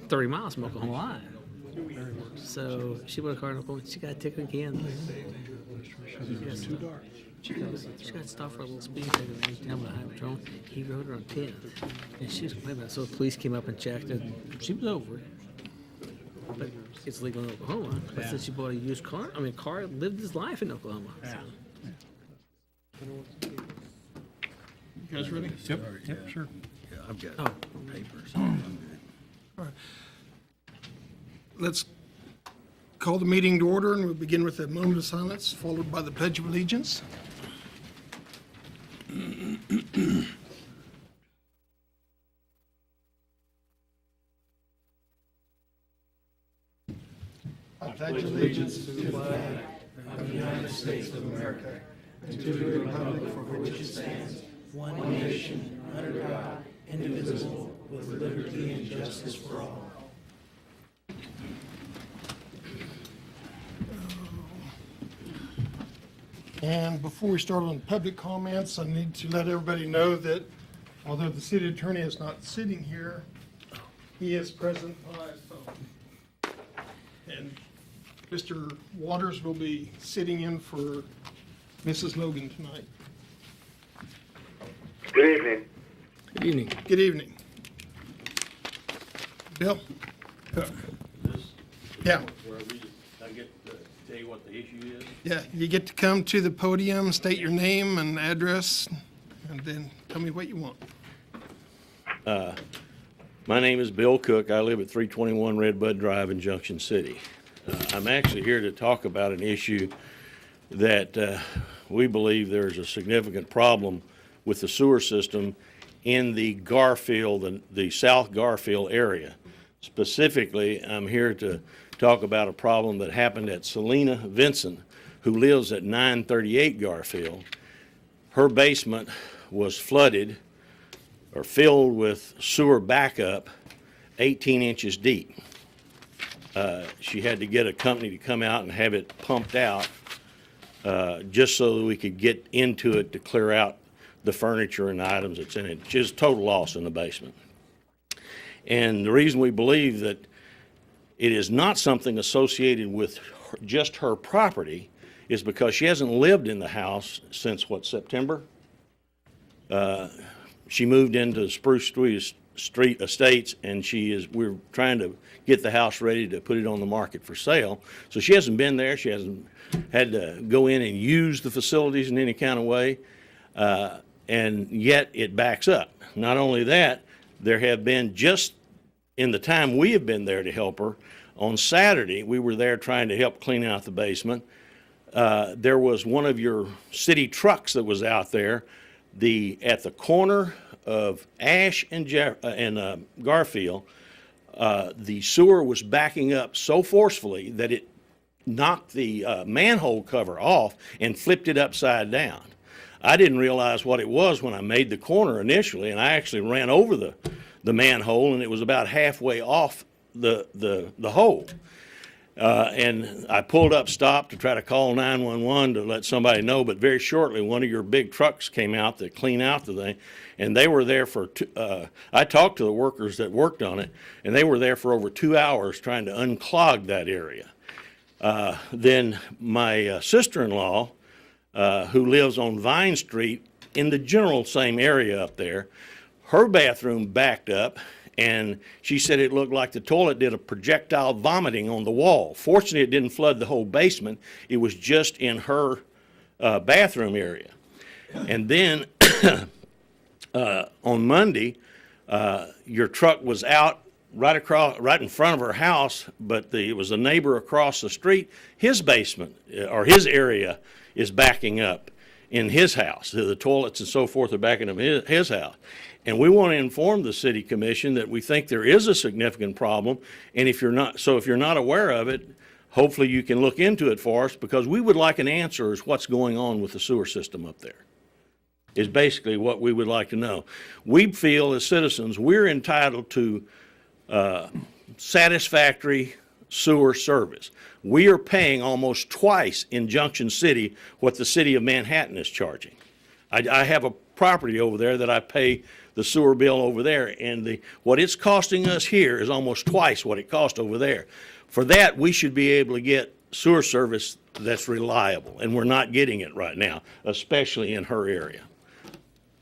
30 miles from Oklahoma line. So she bought a car in Oklahoma. She got a ticket again. She got stopped for a little speed ticket and he down behind patrol. He rode her on 10. And she was complaining about it. So the police came up and checked and she was over it. But it's legal in Oklahoma. But since she bought a used car, car lived his life in Oklahoma. Yeah. So. You guys ready? Yep, sure. Yeah, I've got papers. All right. Let's call the meeting to order, and we'll begin with a moment of silence, followed by the Pledge of Allegiance. I pledge allegiance to the flag of the United States of America and to the republic for which it stands, one nation, under God, indivisible, with liberty and justice for all. And before we start on public comments, I need to let everybody know that although the city attorney is not sitting here, he is present by phone. And Mr. Waters will be sitting in for Mrs. Logan tonight. Good evening. Good evening. Good evening. Bill? Yeah. Where I get to tell you what the issue is. Yeah, you get to come to the podium, state your name and address, and then tell me what you want. My name is Bill Cook. I live at 321 Redbud Drive in Junction City. I'm actually here to talk about an issue that we believe there's a significant problem with the sewer system in the Garfield, the South Garfield area. Specifically, I'm here to talk about a problem that happened at Selena Vinson, who lives at 938 Garfield. Her basement was flooded or filled with sewer backup 18 inches deep. She had to get a company to come out and have it pumped out just so that we could get into it to clear out the furniture and items that's in it. Just total loss in the basement. And the reason we believe that it is not something associated with just her property is because she hasn't lived in the house since, September? She moved into Spruce Street Estates, and we're trying to get the house ready to put it on the market for sale. So she hasn't been there. She hasn't had to go in and use the facilities in any kind of way, and yet it backs up. Not only that, there have been, just in the time we have been there to help her, on Saturday, we were there trying to help clean out the basement. There was one of your city trucks that was out there at the corner of Ash and Garfield. The sewer was backing up so forcefully that it knocked the manhole cover off and flipped it upside down. I didn't realize what it was when I made the corner initially, and I actually ran over the manhole, and it was about halfway off the hole. And I pulled up, stopped to try to call 911 to let somebody know, but very shortly one of your big trucks came out to clean out the thing, and they were there for I talked to the workers that worked on it, and they were there for over 2 hours trying to unclog that area. Then my sister-in-law, who lives on Vine Street in the general same area up there, her bathroom backed up, and she said it looked like the toilet did a projectile vomiting on the wall. Fortunately, it didn't flood the whole basement. It was just in her bathroom area. And then on Monday, your truck was out right in front of her house, but it was a neighbor across the street. His basement, or his area, is backing up in his house. The toilets and so forth are backing up in his house. And we want to inform the city commission that we think there is a significant problem, and if you're not aware of it, hopefully you can look into it for us, because we would like an answer as what's going on with the sewer system up there, is basically what we would like to know. We feel as citizens we're entitled to satisfactory sewer service. We are paying almost twice in Junction City what the city of Manhattan is charging. I have a property over there that I pay the sewer bill over there. And what it's costing us here is almost twice what it cost over there. For that, we should be able to get sewer service that's reliable, and we're not getting it right now, especially in her area.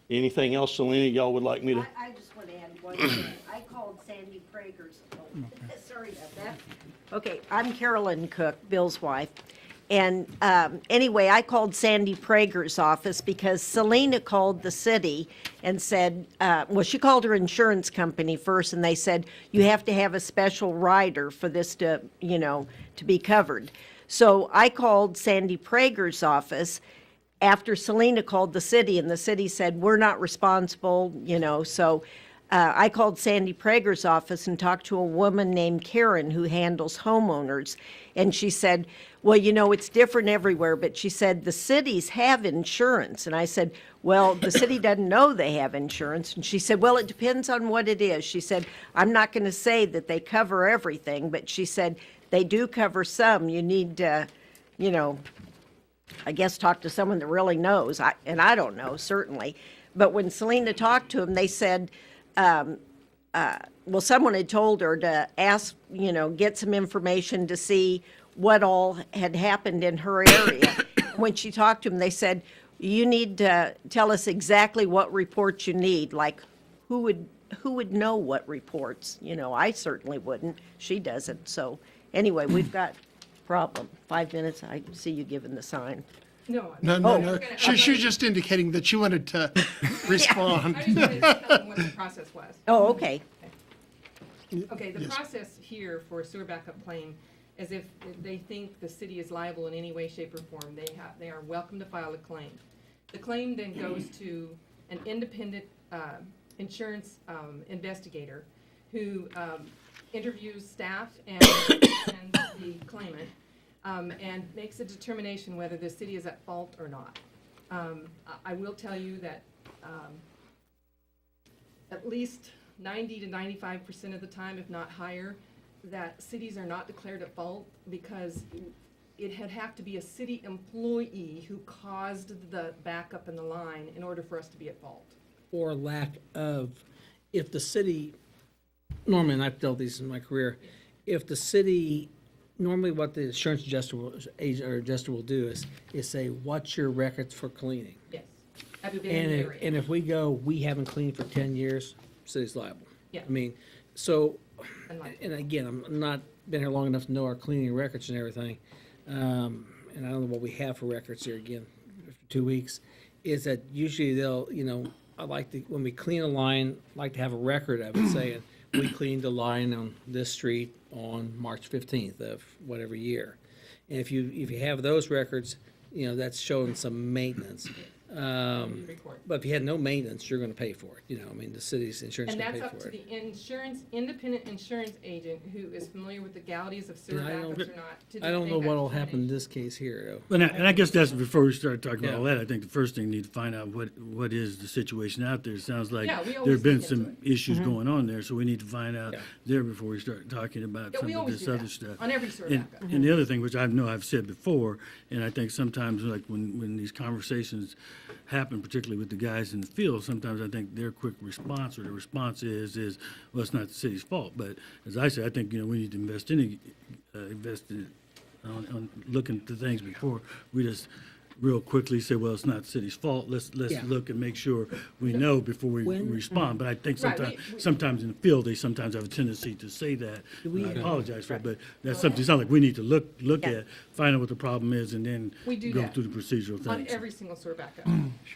Anything else, Selena, y'all would like me to? I just want to add one thing. I called Sandy Prager's, sorry about that. Okay, I'm Carolyn Cook, Bill's wife. And anyway, I called Sandy Prager's office because Selena called the city and said, well, she called her insurance company first, and they said, you have to have a special rider for this to, to be covered. So I called Sandy Prager's office after Selena called the city, and the city said, we're not responsible, so I called Sandy Prager's office and talked to a woman named Karen who handles homeowners. And she said, well, it's different everywhere, but she said, the cities have insurance. And I said, well, the city doesn't know they have insurance. And she said, well, it depends on what it is. She said, I'm not going to say that they cover everything, but she said, they do cover some. You need to, I guess talk to someone that really knows. And I don't know, certainly. But when Selena talked to them, they said, well, someone had told her to ask, get some information to see what all had happened in her area. When she talked to them, they said, you need to tell us exactly what reports you need. Like, who would know what reports? I certainly wouldn't. She doesn't. So anyway, we've got problem. 5 minutes. I see you giving the sign. No. Oh. She's just indicating that she wanted to respond. I just wanted to tell them what the process was. Oh, okay. Okay, the Yes. process here for a sewer backup claim is if they think the city is liable in any way, shape, or form, they are welcome to file a claim. The claim then goes to an independent insurance investigator who interviews staff and the claimant and makes a determination whether the city is at fault or not. I will tell you that at least 90 to 95% of the time, if not higher, that cities are not declared at fault because it had have to be a city employee who caused the backup in the line in order for us to be at fault. Or lack of, if the city, normally, and I've dealt with these in my career, if the city, normally what the insurance adjuster will do is say, what's your records for cleaning? Yes. Have you been in the area? And if we go, we haven't cleaned for 10 years, city's liable. Yeah. I mean, so, Unlikely. and again, I'm not been here long enough to know our cleaning records and everything. And I don't know what we have for records here again, for 2 weeks, is that usually they'll, I like to, when we clean a line, I like to have a record of it saying, we cleaned a line on this street on March 15th of whatever year. And if you have those records, that's showing some maintenance. Report. But if you had no maintenance, you're going to pay for it. The city's insurance is And going to that's pay up for to it. the independent insurance agent who is familiar with the legalities of sewer And I don't- backups or not. to I don't make know that what will happen in determination. this case here, though. But and I guess that's before we start talking about all Yeah. that. I think the first thing we need to find out what is the situation out there. It sounds like Yeah, we there always have been look into some issues going on there, so we need to find out Yeah. there before we start talking about Yeah, some we of always this do other that stuff. on every sewer And, backup. and the other thing, which I know I've said before, and I think sometimes like when these conversations happen, particularly with the guys in the field, sometimes I think their quick response or the response is, well, it's not the city's fault. But as I said, I think, we need to invest in on looking to things before we just real quickly say, well, it's not the city's fault. Let's Yeah. look and make sure we know before we When- respond. But I think Right, sometimes in the field, they sometimes have a tendency to say that. we- And I apologize for it, but that's something, it sounds like we need to look Yeah. at, find out what the problem is, and then We do go that. through the procedural On things. every single sewer backup.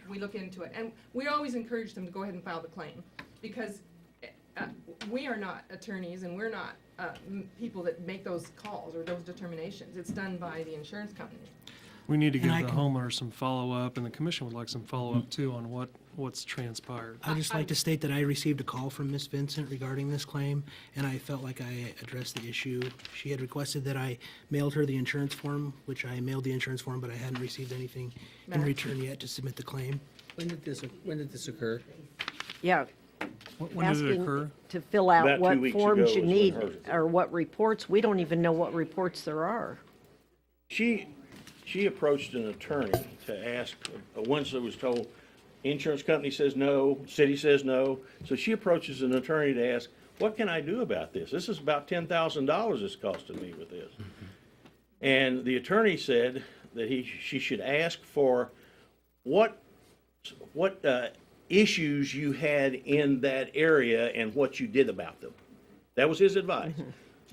We look into it. And we always encourage them to go ahead and file the claim because we are not attorneys and we're not people that make those calls or those determinations. It's done by the insurance company. We need to give I the can- homeowner some follow-up, and the commission would like some follow-up too on what's transpired. I'd just like to state that I received a call from Ms. Vincent regarding this claim, and I felt like I addressed the issue. She had requested that I mailed her the insurance form, which I mailed the insurance form, but I hadn't received anything in Matt? return yet to submit the claim. When did this occur? Yeah. When did it Asking occur? to fill out About 2 what weeks forms ago you is when need hers- or what reports. We don't even know what reports there are. She approached an attorney to ask, once it was told, Insurance company says no, city says no. So she approaches an attorney to ask, what can I do about this? This is about $10,000 it's costing me with this. And the attorney said that she should ask for what issues you had in that area and what you did about them. That was his advice.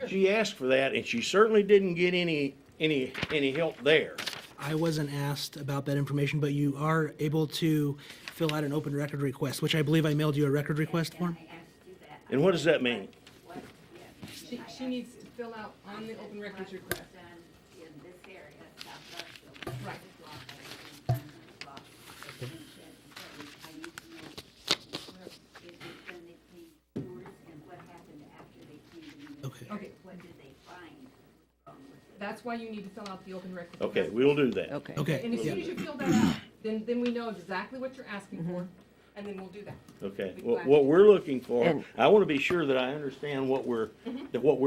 She asked for that, and she certainly didn't get any help there. I wasn't asked about that information, but you are able to fill out an open record request, which I believe I mailed you a record request form. And what does that mean? She needs to fill out on the open records request. In this area, South Garfield. Right. I need to know, is it when they cleaned sewers and what happened after they cleaned them? Okay. Okay. What did they find wrong with it? That's why you need to fill out the open records. Okay, request. we'll do that. Okay. Okay. And as soon Yeah. as you fill that out, then we know exactly what you're asking for, and then we'll do that. Okay, Be well, glad what to. we're looking for, And- I want to be sure that I understand what we're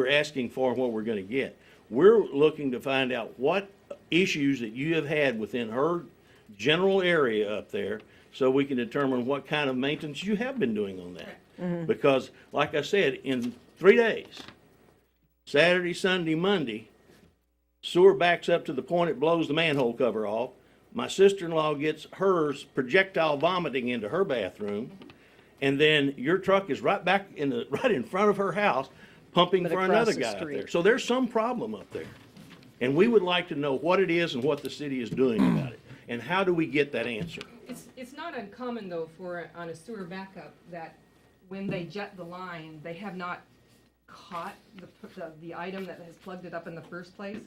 asking for and what we're going to get. We're looking to find out what issues that you have had within her general area up there, so we can determine what kind of maintenance you have been doing on that. Because, like I said, in 3 days, Saturday, Sunday, Monday, sewer backs up to the point it blows the manhole cover off. My sister-in-law gets hers projectile vomiting into her bathroom, and then your truck is right back right in front of her house, pumping But for across another the guy up street. there. So there's some problem up there. And we would like to know what it is and what the city is doing about it. And how do we get that answer? It's not uncommon, though, on a sewer backup, that when they jet the line, they have not caught the item that has plugged it up in the first place.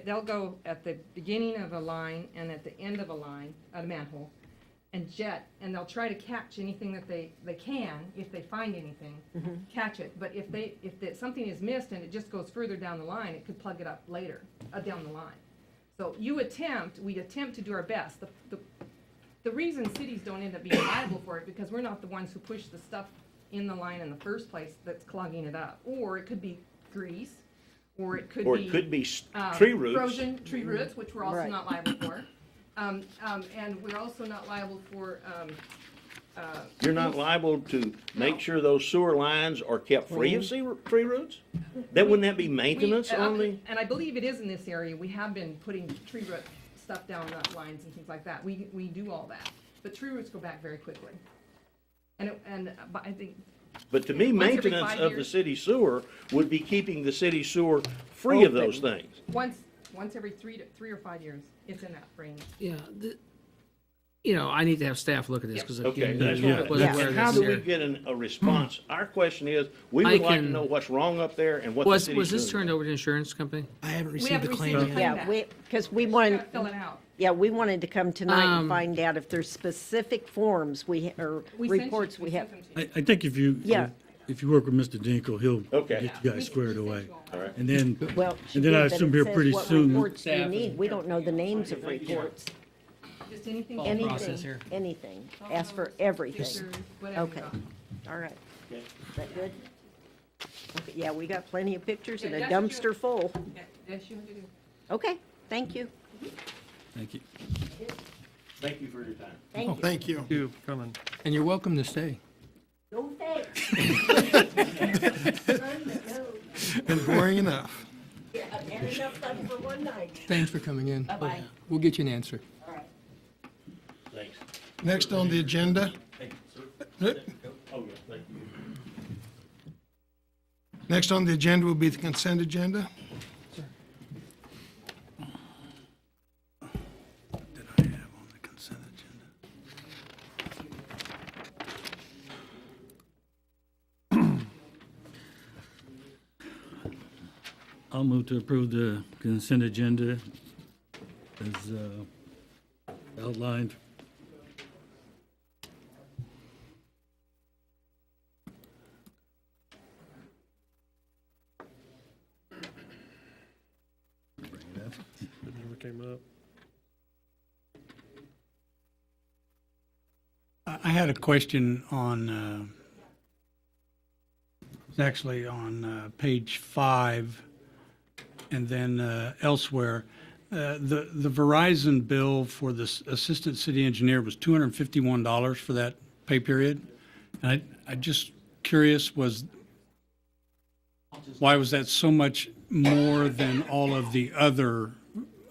They'll go at the beginning of a line and at the end of a line, at a manhole, and jet, and they'll try to catch anything that they can, if they find anything, catch it. But if something is missed and it just goes further down the line, it could plug it up later, down the line. So we attempt to do our best. The reason cities don't end up being liable for it, because we're not the ones who push the stuff in the line in the first place that's clogging it up. Or it could be grease, or it could be Tree roots. frozen tree roots, which we're also Right. not liable for. And we're also not liable for, You're not liable to make sure those sewer lines are kept free of tree roots? Wouldn't that be maintenance on the? and I believe it is in this area, we have been putting tree root stuff down lines and things like that. We do all that. But tree roots go back very quickly. But I think, But to me, Once every maintenance 5 of the years. city sewer would be keeping the city sewer free of those Open. things. once every 3 or 5 years, it's in that range. Yeah, I need to have staff look at this, because Okay, again, that's I what, wasn't Yeah. aware and of how this do we here. get a response? Our question is, we I would like to can- know what's wrong up there and what the Was city's this doing. turned over to the insurance company? I haven't We received haven't the claim received the yet. claim. Yeah, because we You wanted, gotta fill it out. we wanted to come tonight and Um, find out if there's specific forms or We sent you- reports we have. sent them to you. I think if you, Yeah. if you work with Mr. Dinkle, he'll Okay. get you guys squared away. All right. And then, Well, she and then I did, but assume it here says pretty what soon. reports do you need? We don't know the names of reports. Just anything. process here. Anything. Ask for everything. Pictures, whatever. Okay. All right. Is that good? Okay, yeah, we got plenty of pictures and a Yeah, that's what dumpster full. Yeah, yes, you do. Okay, thank you. Thank you. Thank you for your time. Thank you. Thank you. You coming? And you're welcome to stay. No thanks. Been boring enough. Yeah, had enough fun for one night. Thanks for coming in. Bye-bye. We'll get you an answer. All right. Thanks. Next on the agenda, Hey, sir. eh, Oh, yeah, thank you. next on the agenda will be the consent agenda. Did I have on the consent agenda? I'll move to approve the consent agenda as outlined. It never came up. I had a question on, it's actually on page 5, and then elsewhere. The Verizon bill for the assistant city engineer was $251 for that pay period. And I just curious why was that so much more than all of the other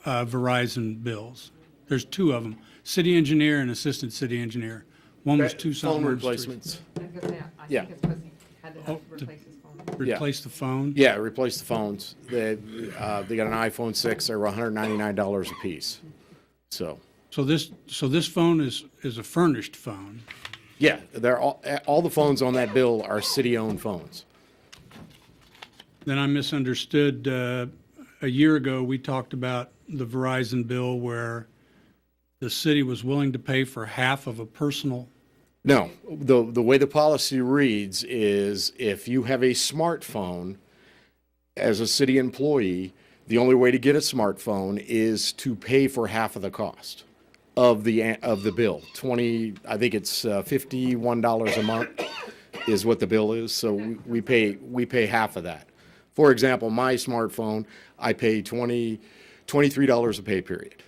Verizon bills? There's two of them, city engineer and assistant city engineer. One was two something. Phone one was three. replacements. I was gonna say, I Yeah. think it's because he had to Oh, replace his phone. Replace the phone? Yeah, replace the phones. They got an iPhone 6, they were $199 a piece. So, So this phone is a furnished phone. yeah, they're all the phones on that bill are city-owned phones. Then I misunderstood. A year ago, we talked about the Verizon bill where the city was willing to pay for half of a personal. No, the way the policy reads is if you have a smartphone as a city employee, the only way to get a smartphone is to pay for half of the cost of the bill. I think it's $51 a month is what the bill is. So we pay half of that. For example, my smartphone, I pay $23 a pay period.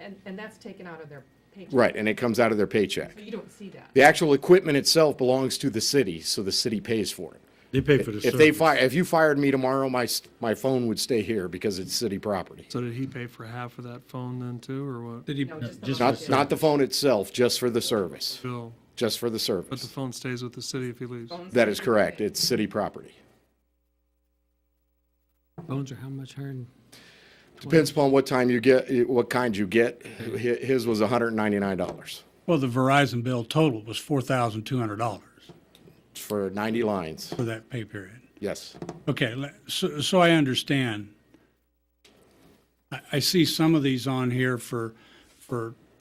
And that's taken out of their paycheck. Right, and it comes out of their paycheck. So you don't see that. The actual equipment itself belongs to the city, so the city pays for it. They pay for the If service. if you fired me tomorrow, my phone would stay here because it's city property. So did he pay for half of that phone then too, or what? Did he? No, just the just monthly. Not the phone itself, just for the service, Bill, just for the but the service. phone stays with the city if he leaves. Phones That that is you correct. pay. It's city property. Phones are how much higher? Depends upon what kind you get. His was $199 Well, the Verizon bill total was $4,200 for 90 lines. for that pay period. Yes. Okay, so I understand. I see some of these on here for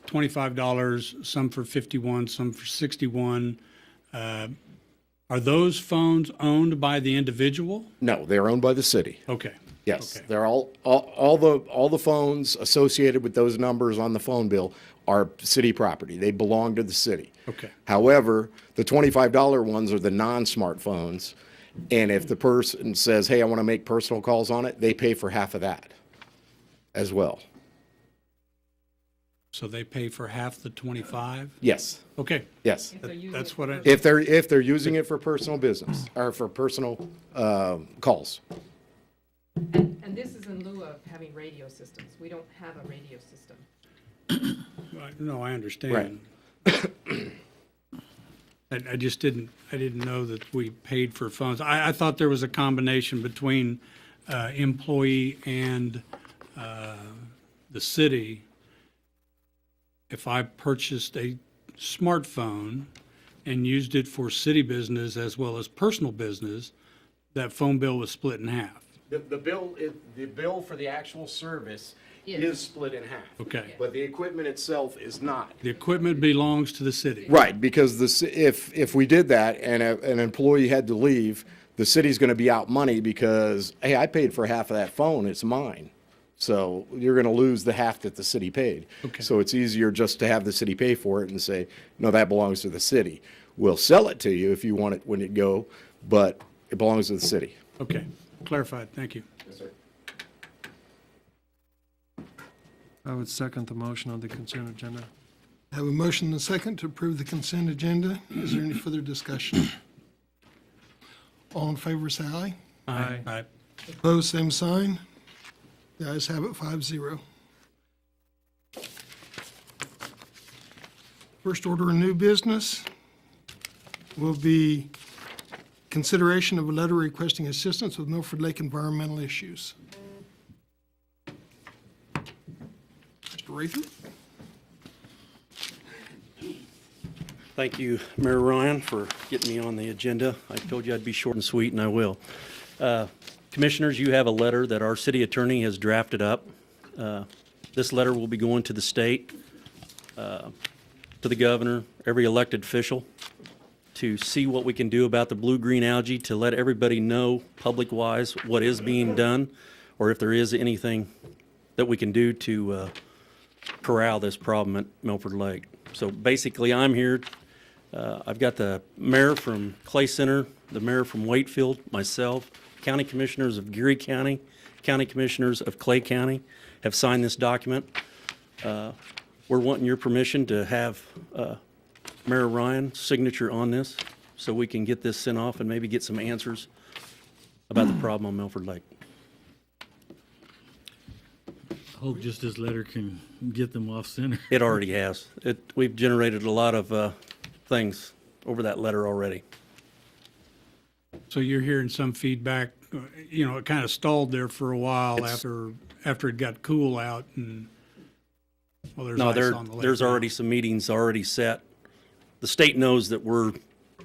$25, some for $51, some for $61. Are those phones owned by the individual? No, they're owned by the city. Okay. Yes, Okay. they're all the phones associated with those numbers on the phone bill are city property. They belong to the city. Okay. However, the $25 ones are the non-smartphones, and if the person says, "Hey, I want to make personal calls on it," they pay for half of that as well. So they pay for half the 25? Yes, Okay, yes. If they're using that's it what I, for- If they're using it for personal business or for personal calls. And this is in lieu of having radio systems. We don't have a radio system. no, I understand. I just didn't know that we paid for phones. I thought there was a combination between employee and the city. If I purchased a smartphone and used it for city business as well as personal business, that phone bill was split in half. The bill for the actual service is split in half. Okay. But the equipment itself is not. The equipment belongs to the city. Right, because if we did that and an employee had to leave, the city's going to be out money because, hey, I paid for half of that phone, it's mine. So you're going to lose the half that the city paid. Okay. So it's easier just to have the city pay for it and say, no, that belongs to the city. We'll sell it to you if you want it when it go, but it belongs to the city. Okay, clarified, thank you. Yes, sir. I would second the motion on the consent agenda. Have a motion and a second to approve the consent agenda. Is there any further discussion? All in favor, say aye. Aye. Aye. Opposed, same sign. The ayes have it, 5-0. First order of new business will be consideration of a letter requesting assistance with Milford Lake environmental issues. Mr. Rather? Thank you, Mayor Ryan, for getting me on the agenda. I told you I'd be short and sweet, and I will. Commissioners, you have a letter that our city attorney has drafted up. This letter will be going to the state, to the governor, every elected official, to see what we can do about the blue-green algae, to let everybody know public-wise what is being done, or if there is anything that we can do to corral this problem at Milford Lake. So basically, I'm here. I've got the mayor from Clay Center, the mayor from Wakefield, myself, county commissioners of Geary County, county commissioners of Clay County have signed this document. We're wanting your permission to have Mayor Ryan's signature on this so we can get this sent off and maybe get some answers about the problem on Milford Lake. I hope just this letter can get them off center. It already has. We've generated a lot of things over that letter already. So you're hearing some feedback, it kind of stalled there for a while It's- after it got cool out and, well, there's No, ice on the lake. there's now. already some meetings already set. The state knows that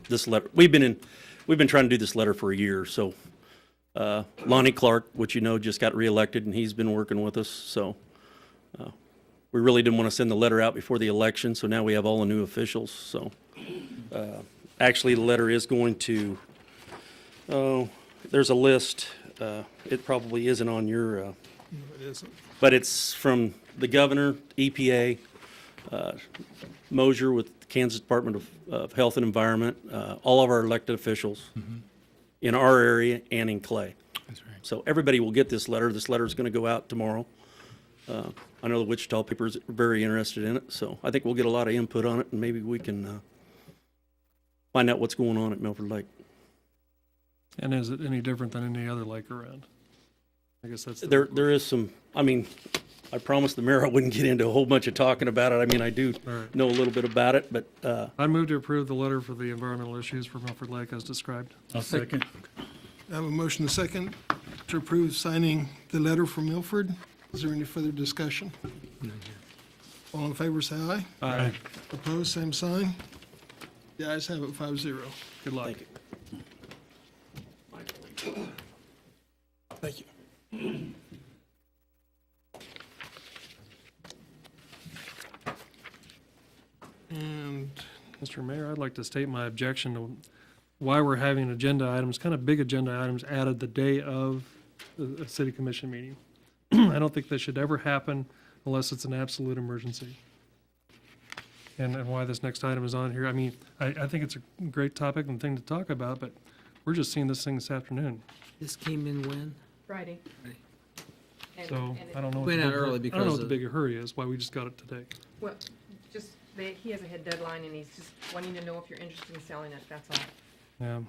this letter, we've been trying to do this letter for a year, so Lonnie Clark, which just got reelected, and he's been working with us, so we really didn't want to send the letter out before the election, so now we have all the new officials, so actually, the letter is going to, there's a list, it probably isn't on your, It isn't. but it's from the governor, EPA, Mosier with the Kansas Department of Health and Environment, all of our elected officials in our area and in Clay. That's right. So everybody will get this letter. This letter is going to go out tomorrow. I know the Wichita paper is very interested in it, so I think we'll get a lot of input on it, and maybe we can find out what's going on at Milford Lake. And is it any different than any other lake around? I guess that's. There is some, I promised the mayor I wouldn't get into a whole bunch of talking about it. I do All right. know a little bit about it, but I move to approve the letter for the environmental issues for Milford Lake as described. I'll second. I have a motion and a second to approve signing the letter from Milford. Is there any further discussion? All in favor, say aye. Aye. Opposed, same sign. The ayes have it, 5-0. Good luck. thank you. Thank you. And Mr. Mayor, I'd like to state my objection to why we're having agenda items, kind of big agenda items added the day of a city commission meeting. I don't think that should ever happen unless it's an absolute emergency. And why this next item is on here, I think it's a great topic and thing to talk about, but we're just seeing this thing this afternoon. This came in when? Friday. And- So and it- I don't know. what Went the out big- early I don't know because what the of- big hurry is, why we just got it today. Well, just, he has a head deadline and he's just wanting to know if you're interested in selling it, that's all, Yeah.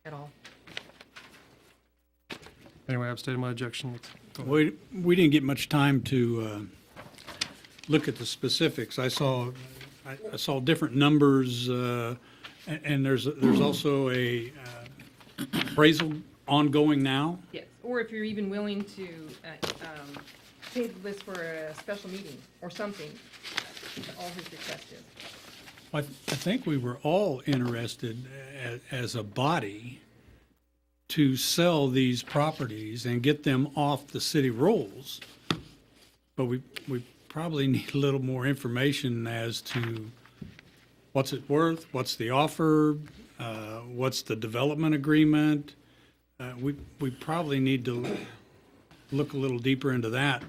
at all. Anyway, I've stated my objection. Let's go ahead. We didn't get much time to look at the specifics. I saw different numbers, and there's also a appraisal ongoing now. Yes, or if you're even willing to table this for a special meeting or something, all his request is. I think we were all interested as a body to sell these properties and get them off the city rolls. But we probably need a little more information as to what's it worth, what's the offer, what's the development agreement. We probably need to look a little deeper into that.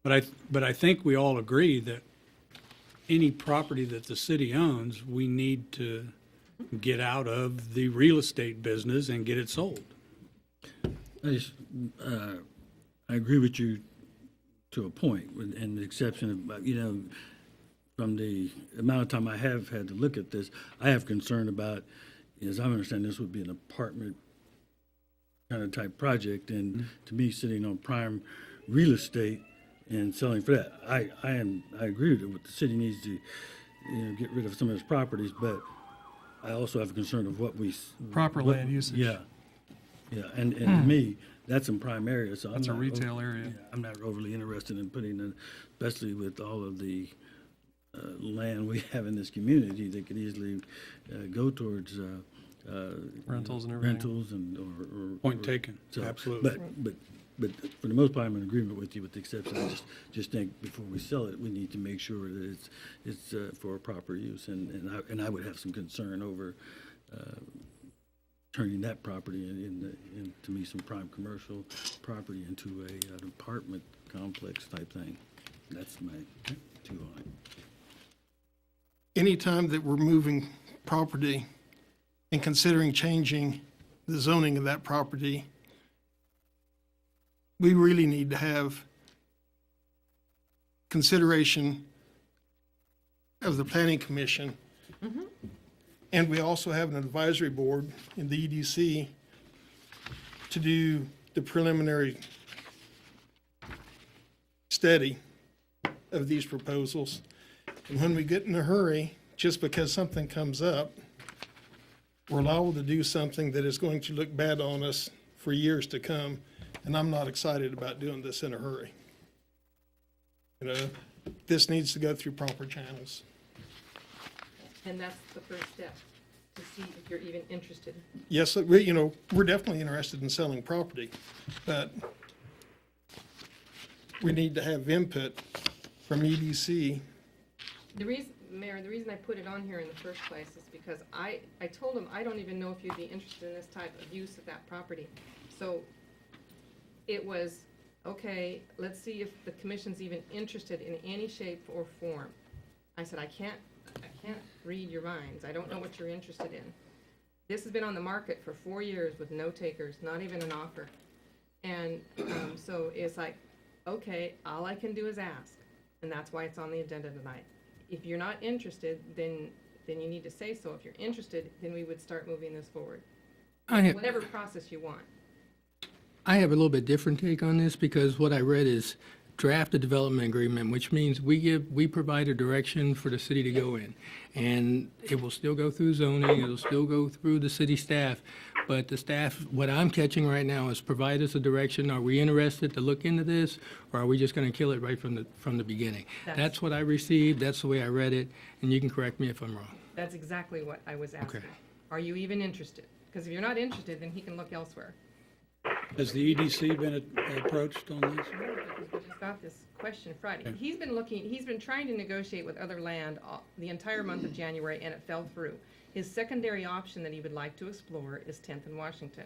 But I think we all agree that any property that the city owns, we need to get out of the real estate business and get it sold. I agree with you to a point, and the exception of, from the amount of time I have had to look at this, I have concern about, as I understand, this would be an apartment kind of type project, and to me, sitting on prime real estate and selling for that, I agree with it. What the city needs to, get rid of some of its properties, but I also have a concern of what we Proper what- land usage. Yeah, and to me, that's in prime area, so That's a I'm not retail area. yeah, I'm not overly interested in putting, especially with all of the land we have in this community that could easily go towards Rentals and everything. rentals and or Point taken, so, absolutely. But for the most part, I'm in agreement with you, with the exception, I just think before we sell it, we need to make sure that it's for proper use, and I would have some concern over turning that property into me some prime commercial property into an apartment complex type thing. That's my two on it. anytime that we're moving property and considering changing the zoning of that property, we really need to have consideration of the planning commission. And we also have an advisory board in the EDC to do the preliminary study of these proposals. And when we get in a hurry, just because something comes up, we're liable to do something that is going to look bad on us for years to come. And I'm not excited about doing this in a hurry. You know, this needs to go through proper channels. And that's the first step, to see if you're even interested. Yes, we're definitely interested in selling property, but we need to have input from EDC. The reason, Mayor, the reason I put it on here in the first place is because I told him, I don't even know if you'd be interested in this type of use of that property. So it was, okay, let's see if the commission's even interested in any shape or form. I said, I can't read your minds. I don't know what you're interested in. This has been on the market for 4 years with no takers, not even an offer. And so it's like, okay, all I can do is ask. And that's why it's on the agenda tonight. If you're not interested, then you need to say so. If you're interested, then we would start moving this forward. Whatever process you want. I have a little bit different take on this because what I read is draft a development agreement, which means we provide a direction for the city to go in. And it will still go through zoning, it'll still go through the city staff. But the staff, what I'm catching right now is provide us a direction. Are we interested to look into this? Or are we just going to kill it right from the beginning? That's what I received, that's the way I read it, and you can correct me if I'm wrong. That's exactly what I was asking. Okay. Are you even interested? Because if you're not interested, then he can look elsewhere. Has the EDC been approached on this? No, because we just got this question Friday. He's been trying to negotiate with other land the entire month of January, and it fell through. His secondary option that he would like to explore is 10th and Washington.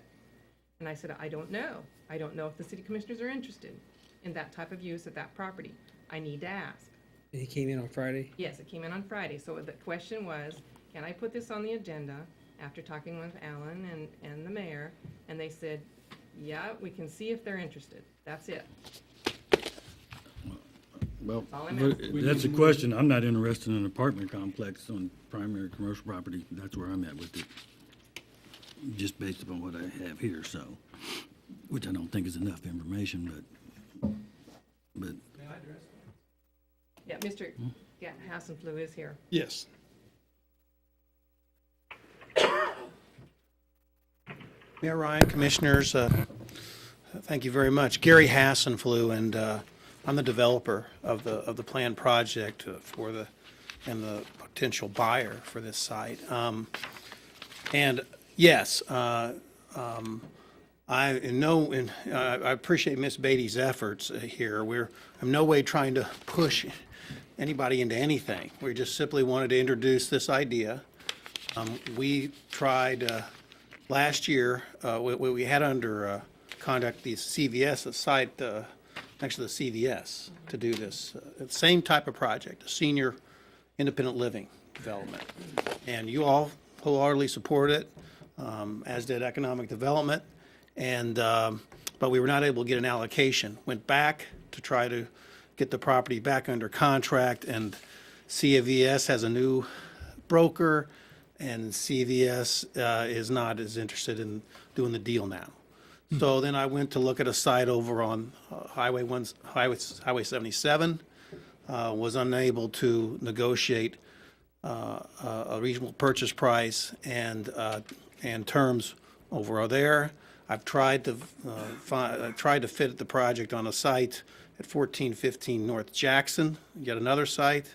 And I said, I don't know. I don't know if the city commissioners are interested in that type of use of that property. I need to ask. He came in on Friday. Yes, it came in on Friday. So the question was, can I put this on the agenda after talking with Alan and the mayor? And they said, yeah, we can see if they're interested. That's it. Well, That's all I'm asking. that's a question. I'm not interested in an apartment complex on primary commercial property. That's where I'm at with it, just based upon what I have here, so, which I don't think is enough information, but. Yeah, Mr. Hassenflue is here. Yes. Mayor Ryan, Commissioners, thank you very much. Gary Hassenflue, and I'm the developer of the planned project and the potential buyer for this site. And yes, I appreciate Ms. Beatty's efforts here. I'm no way trying to push anybody into anything. We just simply wanted to introduce this idea. We tried last year, we had under conduct the CVS, the site next to the CVS, to do this same type of project, a senior independent living development. And you all wholeheartedly supported it, as did economic development. And but we were not able to get an allocation. Went back to try to get the property back under contract, and CVS has a new broker, and CVS is not as interested in doing the deal now. So then I went to look at a site over on Highway 77, was unable to negotiate a reasonable purchase price and terms over there. I've tried to fit the project on a site at 1415 North Jackson, yet another site,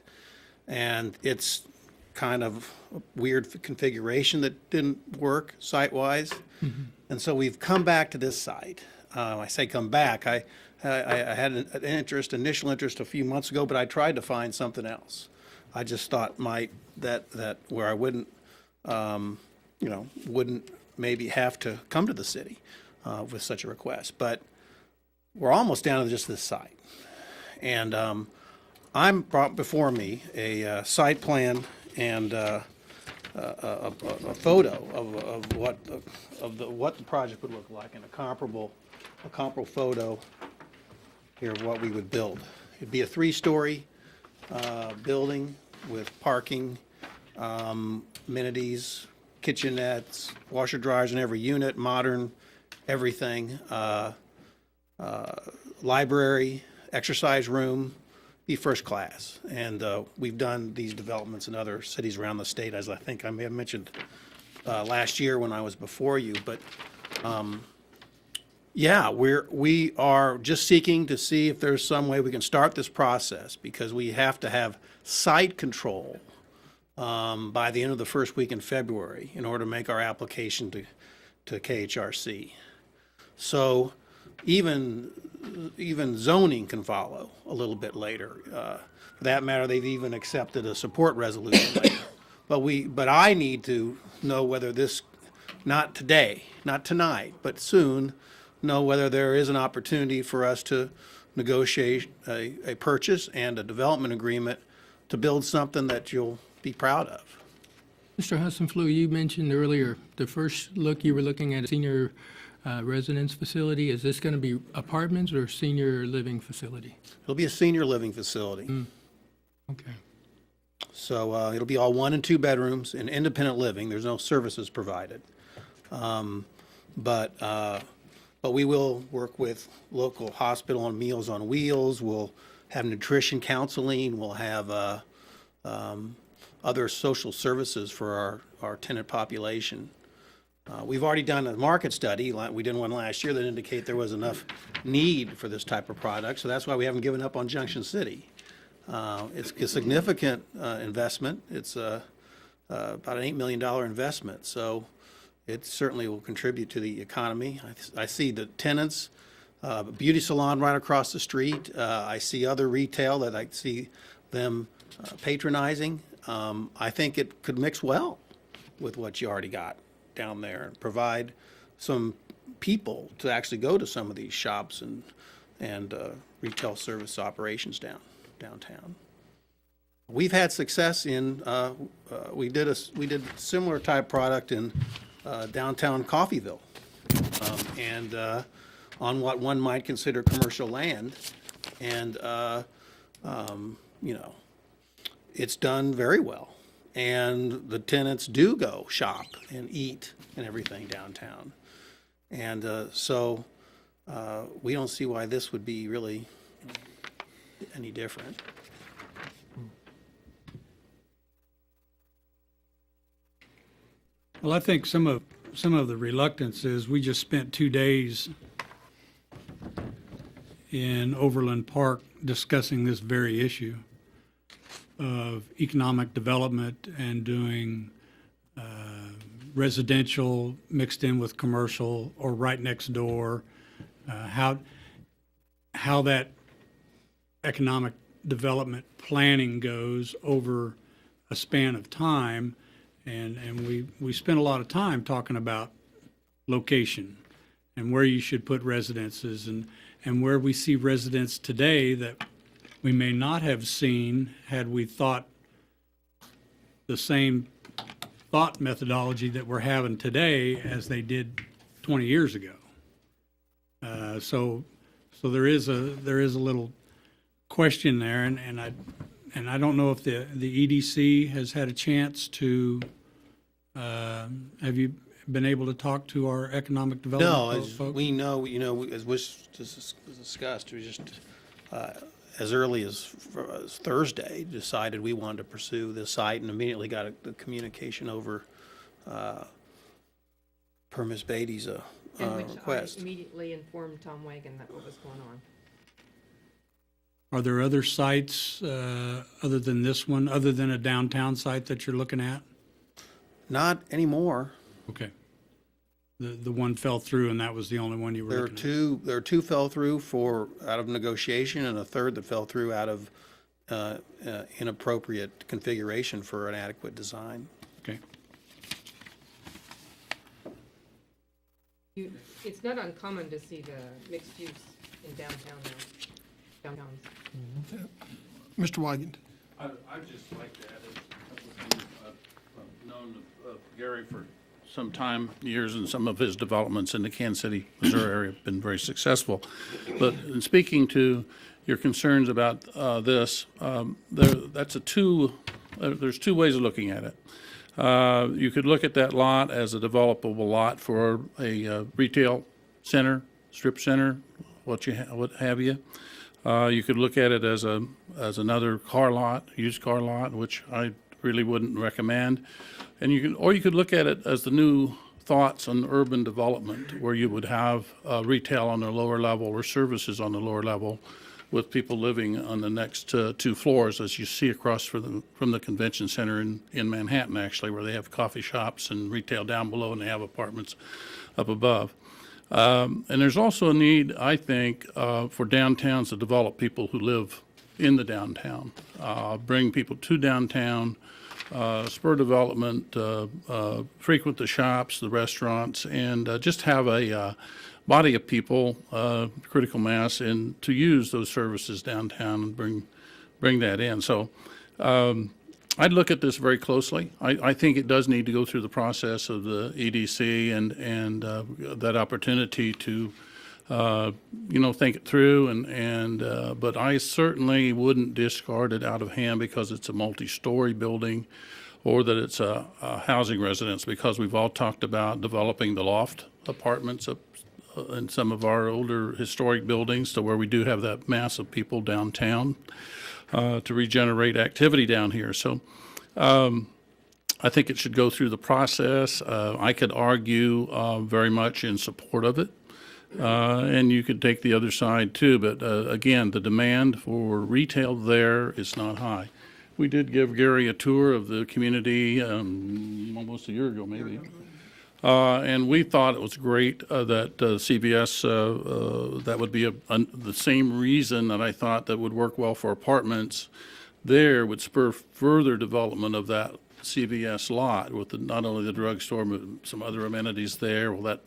and it's kind of a weird configuration that didn't work site-wise. Mm-hmm. And so we've come back to this site. I say come back. I had an initial interest a few months ago, but I tried to find something else. I just thought that where I wouldn't maybe have to come to the city with such a request. But we're almost down to just this site. And I'm brought before me a site plan and a photo of what the project would look like, and a comparable photo here of what we would build. It'd be a 3-story building with parking, amenities, kitchenettes, washer dryers in every unit, modern, everything, library, exercise room, be first class. And we've done these developments in other cities around the state, as I think I may have mentioned last year when I was before you. But yeah, we are just seeking to see if there's some way we can start this process, because we have to have site control by the end of the first week in February in order to make our application to KHRC. So even zoning can follow a little bit later. For that matter, they've even accepted a support resolution later. But I need to know whether this, not today, not tonight, but soon, know whether there is an opportunity for us to negotiate a purchase and a development agreement to build something that you'll be proud of. Mr. Hassenflue, you mentioned earlier the first look you were looking at a senior residence facility. Is this going to be apartments or senior living facility? It'll be a senior living facility. Okay. So it'll be all 1 and 2 bedrooms and independent living. There's no services provided. But we will work with local hospital on Meals on Wheels. We'll have nutrition counseling. We'll have other social services for our tenant population. We've already done a market study. We did one last year that indicated there was enough need for this type of product. So that's why we haven't given up on Junction City. It's a significant investment. It's about an $8 million investment. So it certainly will contribute to the economy. I see the tenants, beauty salon right across the street. I see other retail that I see them patronizing. I think it could mix well with what you already got down there and provide some people to actually go to some of these shops and retail service operations downtown. We've had success in, we did similar type product in downtown Coffeyville, and on what one might consider commercial land, and you know, it's done very well, and the tenants do go shop and eat and everything downtown, and so we don't see why this would be really any different. Well, I think some of the reluctance is we just spent 2 days in Overland Park discussing this very issue of economic development and doing residential mixed in with commercial or right next door, how that economic development planning goes over a span of time. And we spent a lot of time talking about location and where you should put residences and where we see residents today that we may not have seen had we thought the same thought methodology that we're having today as they did 20 years ago. So there is a little question there, and I don't know if the EDC has had a chance to. Have you been able to talk to our economic development No, folks? we know, as was discussed, we just, as early as Thursday, decided we wanted to pursue this site and immediately got the communication over per Ms. Beatty's request. I immediately informed Tom Wagon that what was going on. Are there other sites other than this one, other than a downtown site that you're looking at? Not anymore. Okay. The one fell through, and that was the only one you were There are looking at? there are two fell through out of negotiation, and a third that fell through out of inappropriate configuration for an adequate design. Okay. It's not uncommon to see the mixed use in downtown now. Downtowns. Mr. Wygant. I'd just like to add a couple of things. known of Gary for some time, years, and some of his developments in the Kansas City, Missouri area have been very successful. But in speaking to your concerns about this, there's two ways of looking at it. You could look at that lot as a developable lot for a retail center, strip center, what have you. You could look at it as another car lot, used car lot, which I really wouldn't recommend. And you could look at it as the new thoughts on urban development, where you would have retail on the lower level or services on the lower level, with people living on the next two floors, as you see across from the convention center in Manhattan, actually, where they have coffee shops and retail down below, and they have apartments up above. And there's also a need, I think, for downtowns to develop people who live in the downtown, bring people to downtown, spur development, frequent the shops, the restaurants, and just have a body of people, critical mass, and to use those services downtown and bring that in. So I'd look at this very closely. I think it does need to go through the process of the EDC and that opportunity to think it through, but I certainly wouldn't discard it out of hand because it's a multi-story building or that it's a housing residence, because we've all talked about developing the loft apartments up in some of our older historic buildings to where we do have that mass of people downtown to regenerate activity down here. So I think it should go through the process. I could argue very much in support of it. And you could take the other side too, but again, the demand for retail there is not high. We did give Gary a tour of the community almost a year ago, maybe. And we thought it was great that CVS, that would be the same reason that I thought that would work well for apartments there, would spur further development of that CVS lot with not only the drugstore, but some other amenities there. Well,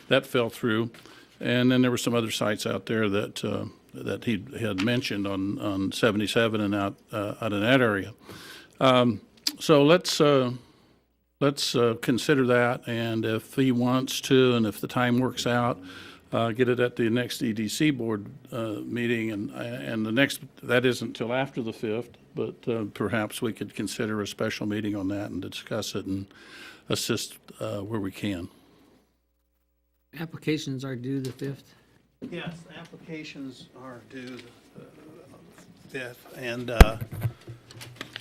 that fell through. And then there were some other sites out there that he had mentioned on 77 and out in that area. So let's consider that, and if he wants to, and if the time works out, get it at the next EDC board meeting, and the next, that isn't until after the 5th, but perhaps we could consider a special meeting on that and discuss it and assist where we can. Applications are due the 5th. Yes, applications are due the 5th, and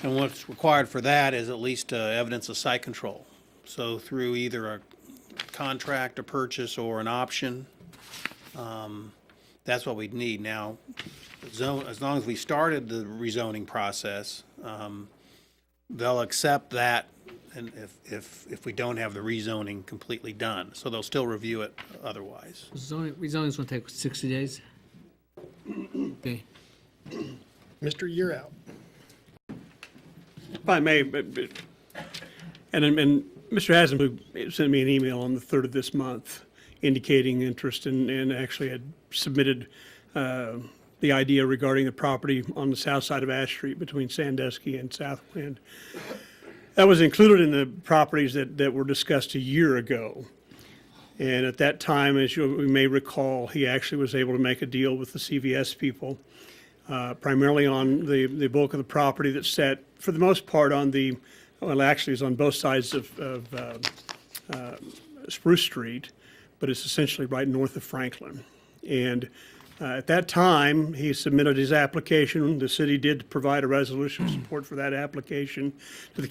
what's required for that is at least evidence of site control. So through either a contract, a purchase, or an option, that's what we'd need. Now, as long as we started the rezoning process, they'll accept that, and if we don't have the rezoning completely done. So they'll still review it otherwise. Rezoning is going to take 60 days. Okay. Mr., you're out. If I may, and Mr. Hasenblum sent me an email on the 3rd of this month indicating interest and actually had submitted the idea regarding the property on the south side of Ash Street between Sandusky and Southwind. That was included in the properties that were discussed a year ago. And at that time, as you may recall, he actually was able to make a deal with the CVS people, primarily on the bulk of the property that's set, for the most part, actually is on both sides of Spruce Street, but it's essentially right north of Franklin. And at that time, he submitted his application. The city did provide a resolution of support for that application to the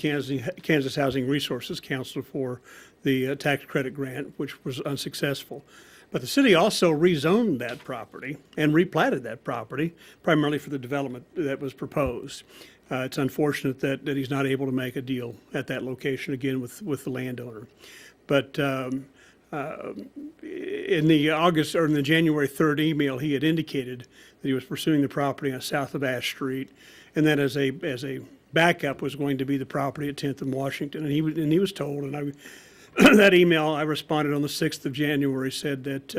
Kansas Housing Resources Council for the tax credit grant, which was unsuccessful. But the city also rezoned that property and replatted that property, primarily for the development that was proposed. It's unfortunate that he's not able to make a deal at that location again with the landowner. But in the August or in the January 3rd email, he had indicated that he was pursuing the property on south of Ash Street, and that as a backup was going to be the property at 10th and Washington. And he was told, and that email I responded on the 6th of January said that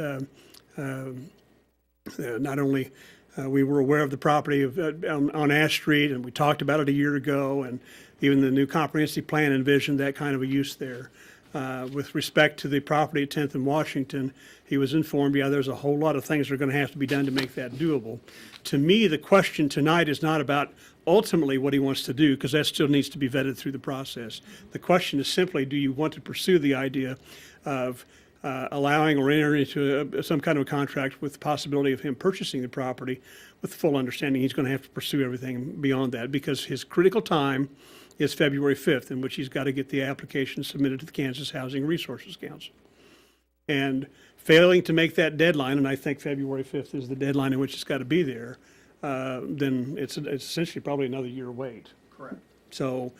not only We were aware of the property on Ash Street, and we talked about it a year ago, and even the new comprehensive plan envisioned that kind of a use there. With respect to the property at 10th and Washington, he was informed, yeah, there's a whole lot of things that are going to have to be done to make that doable. To me, the question tonight is not about ultimately what he wants to do, because that still needs to be vetted through the process. The question is simply, do you want to pursue the idea of allowing or entering into some kind of a contract with the possibility of him purchasing the property with the full understanding he's going to have to pursue everything beyond that, because his critical time is February 5th, in which he's got to get the application submitted to the Kansas Housing Resources Council. And failing to make that deadline, and I think February 5th is the deadline in which it's got to be there, then it's essentially probably another year wait. Correct. So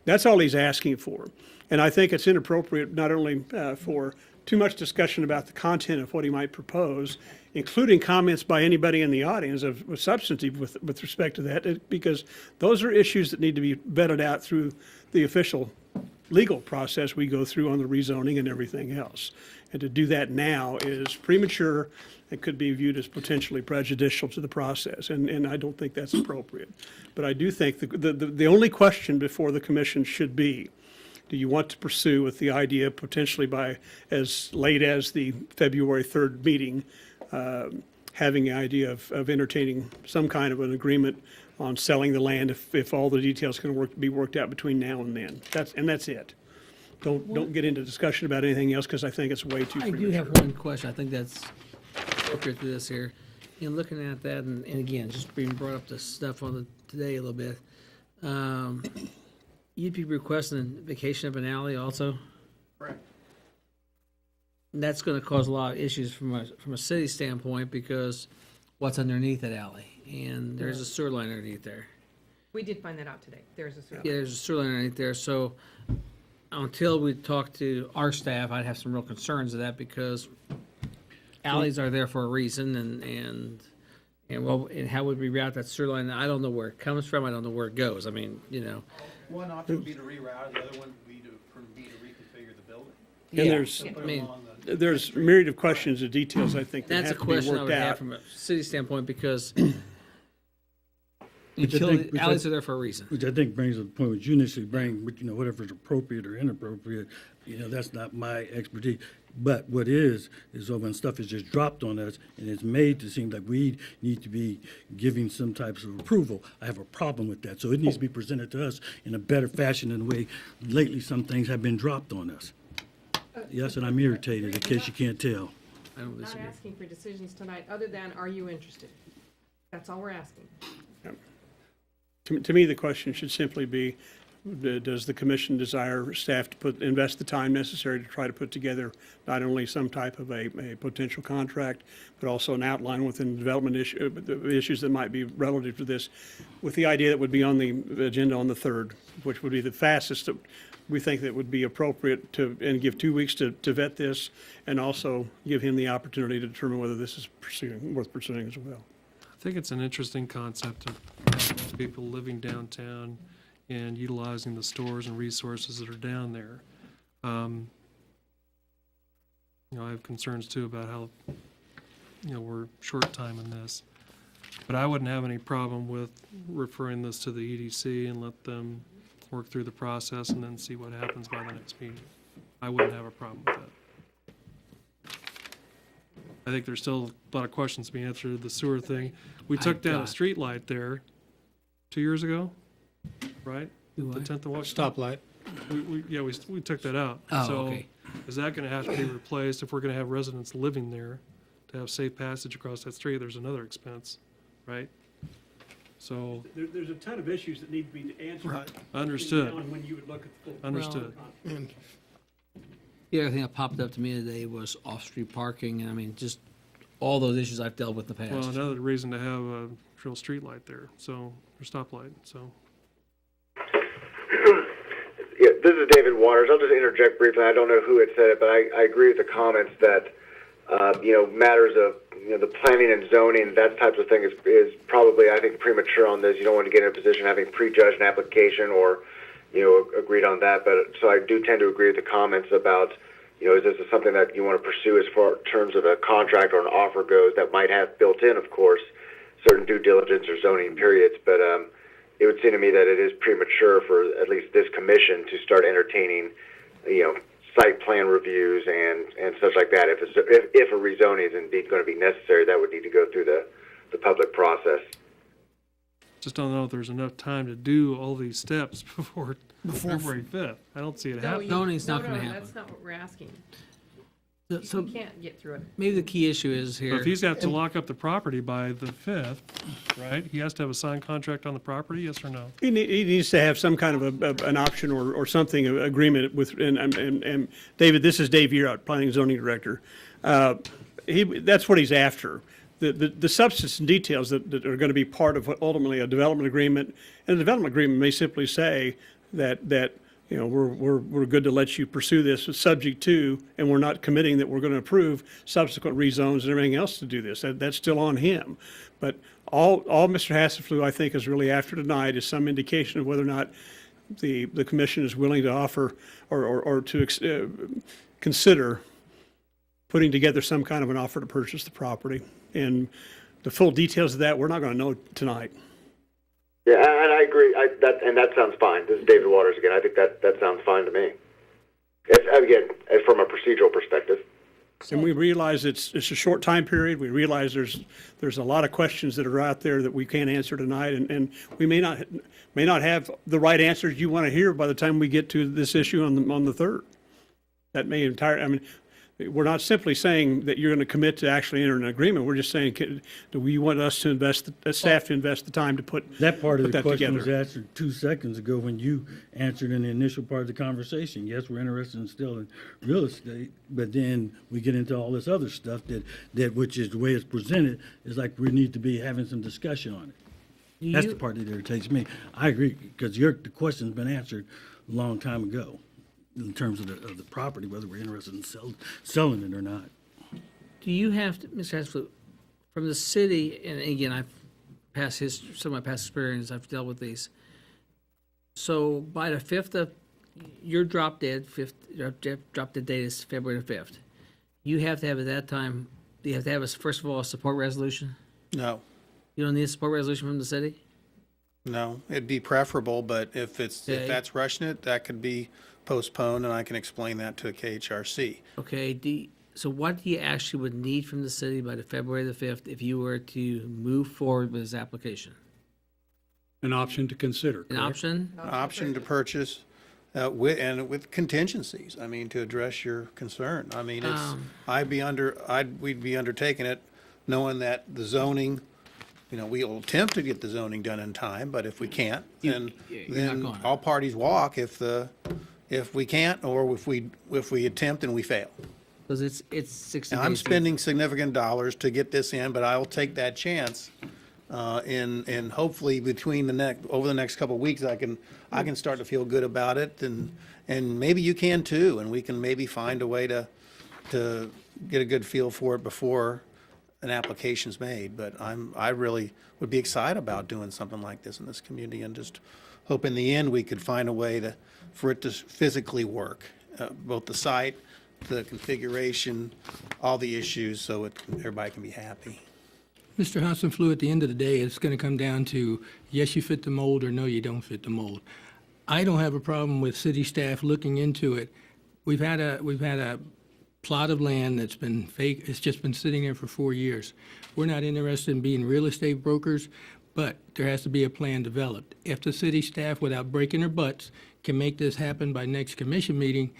that's all he's asking for. And I think it's inappropriate not only for too much discussion about the content of what he might propose, including comments by anybody in the audience of substantive with respect to that, because those are issues that need to be vetted out through the official legal process we go through on the rezoning and everything else. And to do that now is premature and could be viewed as potentially prejudicial to the process, and I don't think that's appropriate. But I do think the only question before the commission should be, do you want to pursue with the idea potentially by as late as the February 3rd meeting, having the idea of entertaining some kind of an agreement on selling the land if all the details can be worked out between now and then. That's it. Don't get into discussion about anything else, because I think it's way too I premature. do have one question. I think that's appropriate to this here. In looking at that, and again, just being brought up to stuff on today a little bit, you'd be requesting vacation of an alley also? Correct. And that's going to cause a lot of issues from a city standpoint, because what's underneath that alley? And there's a sewer line underneath there. We did find that out today. There's a sewer. Yeah, there's a sewer line underneath there. So until we talk to our staff, I'd have some real concerns of that, because alleys are there for a reason, and how would we route that sewer line? I don't know where it comes from. I don't know where it goes. I mean, One option would be to reroute, the other one would be to reconfigure the building. And there's myriad of questions and details, I think, that that's a have to be question I worked would have out. from a city standpoint, because Which I think- alleys are there for a reason. Which I think brings up the point which you initially bring, whatever is appropriate or inappropriate, that's not my expertise. But what is when stuff is just dropped on us and it's made to seem like we need to be giving some types of approval, I have a problem with that. So it needs to be presented to us in a better fashion than the way lately some things have been dropped on us. Yes, and I'm irritated, in case you can't tell. I don't Not disagree. asking for decisions tonight, other than, are you interested? That's all we're asking. To me, the question should simply be, does the commission desire staff to invest the time necessary to try to put together not only some type of a potential contract, but also an outline within the development issues that might be relative to this, with the idea that would be on the agenda on the 3rd, which would be the fastest that we think that would be appropriate and give 2 weeks to vet this, and also give him the opportunity to determine whether this is worth pursuing as well. I think it's an interesting concept of people living downtown and utilizing the stores and resources that are down there. I have concerns too about how, we're short time in this. But I wouldn't have any problem with referring this to the EDC and let them work through the process and then see what happens by the next meeting. I wouldn't have a problem with that. I think there's still a lot of questions to be answered. The sewer thing, we took down a street light there 2 years ago, right? The 10th of Washington. Stoplight. We took that out. Oh, So okay. is that gonna have to be replaced if we're gonna have residents living there to have safe passage across that street? There's another expense, right? So, There's a ton of issues that need to be answered. Right. understood, When you would look at the full. understood. And The other thing that popped up to me today was off-street parking, and I mean, just all those issues I've dealt with in the Well, past. another reason to have a real street light there, or stoplight, so. Yeah, this is David Waters. I'll just interject briefly. I don't know who had said it, but I agree with the comments that, matters of, the planning and zoning, that types of thing is probably, I think, premature on this. You don't want to get in a position of having prejudged an application or, agreed on that. But so I do tend to agree with the comments about, is this something that you want to pursue as far in terms of a contract or an offer goes that might have built in, of course, certain due diligence or zoning periods, but it would seem to me that it is premature for at least this commission to start entertaining, site plan reviews and such like that. If a rezoning is indeed going to be necessary, that would need to go through the public process. Just don't know if there's enough time to do all these steps before February 5th. I don't see it happening. Zoning's not gonna happen. That's not what we're asking. So We can't get through it. maybe the key issue is So here. if he's got to lock up the property by the 5th, right? He has to have a signed contract on the property, yes or no? He needs to have some kind of an option or something, an agreement with, and David, this is Dave Yearout, Planning and Zoning Director. That's what he's after. The substance and details that are going to be part of ultimately a development agreement, and the development agreement may simply say that we're good to let you pursue this subject to, and we're not committing that we're going to approve subsequent rezones and everything else to do this. That's still on him. But all Mr. Hasselflug, I think, is really after tonight is some indication of whether or not the commission is willing to offer or to consider putting together some kind of an offer to purchase the property. And the full details of that, we're not going to know tonight. Yeah, and I agree. That sounds fine. This is David Waters again. I think that sounds fine to me. Again, from a procedural perspective. And we realize it's a short time period. We realize there's a lot of questions that are out there that we can't answer tonight, and we may not have the right answers you want to hear by the time we get to this issue on the 3rd. That may we're not simply saying that you're going to commit to actually enter an agreement. We're just saying, do we want us to invest, staff to invest the time to put That part of the that question was together? answered 2 seconds ago when you answered in the initial part of the conversation. Yes, we're interested in still in real estate, but then we get into all this other stuff that which is the way it's presented, is like we need to be having some discussion on it. That's the part that irritates me. I agree, because the question's been answered a long time ago in terms of the property, whether we're interested in selling it or not. Do you have to, Mr. Hasselflug, from the city, and again, some of my past experience, I've dealt with these. So by the 5th of, your drop dead date is February the 5th. You have to have at that time, you have to have, first of all, a support resolution? No, You don't need a support resolution from the city? no, it'd be preferable, but if that's rushing it, that could be postponed, and I can explain that to KHRC. Okay, so what do you actually would need from the city by the February the 5th if you were to move forward with this application? An option to consider. An option? An option to purchase with contingencies, to address your concern. We'd be undertaking it knowing that the zoning, we'll attempt to get the zoning done in time, but if we can't, then all parties walk if we can't, or if we attempt and we fail. Because it's 60 Now, days. I'm spending significant dollars to get this in, but I'll take that chance. And hopefully over the next couple of weeks, I can start to feel good about it, and maybe you can too, and we can maybe find a way to get a good feel for it before an application's made. But I really would be excited about doing something like this in this community, and just hope in the end we could find a way for it to physically work, both the site, the configuration, all the issues, so everybody can be happy. Mr. Hasselflug, at the end of the day, it's going to come down to, yes, you fit the mold, or no, you don't fit the mold. I don't have a problem with city staff looking into it. We've had a plot of land that's been fake. It's just been sitting there for 4 years. We're not interested in being real estate brokers, but there has to be a plan developed. If the city staff, without breaking their butts, can make this happen by next commission meeting,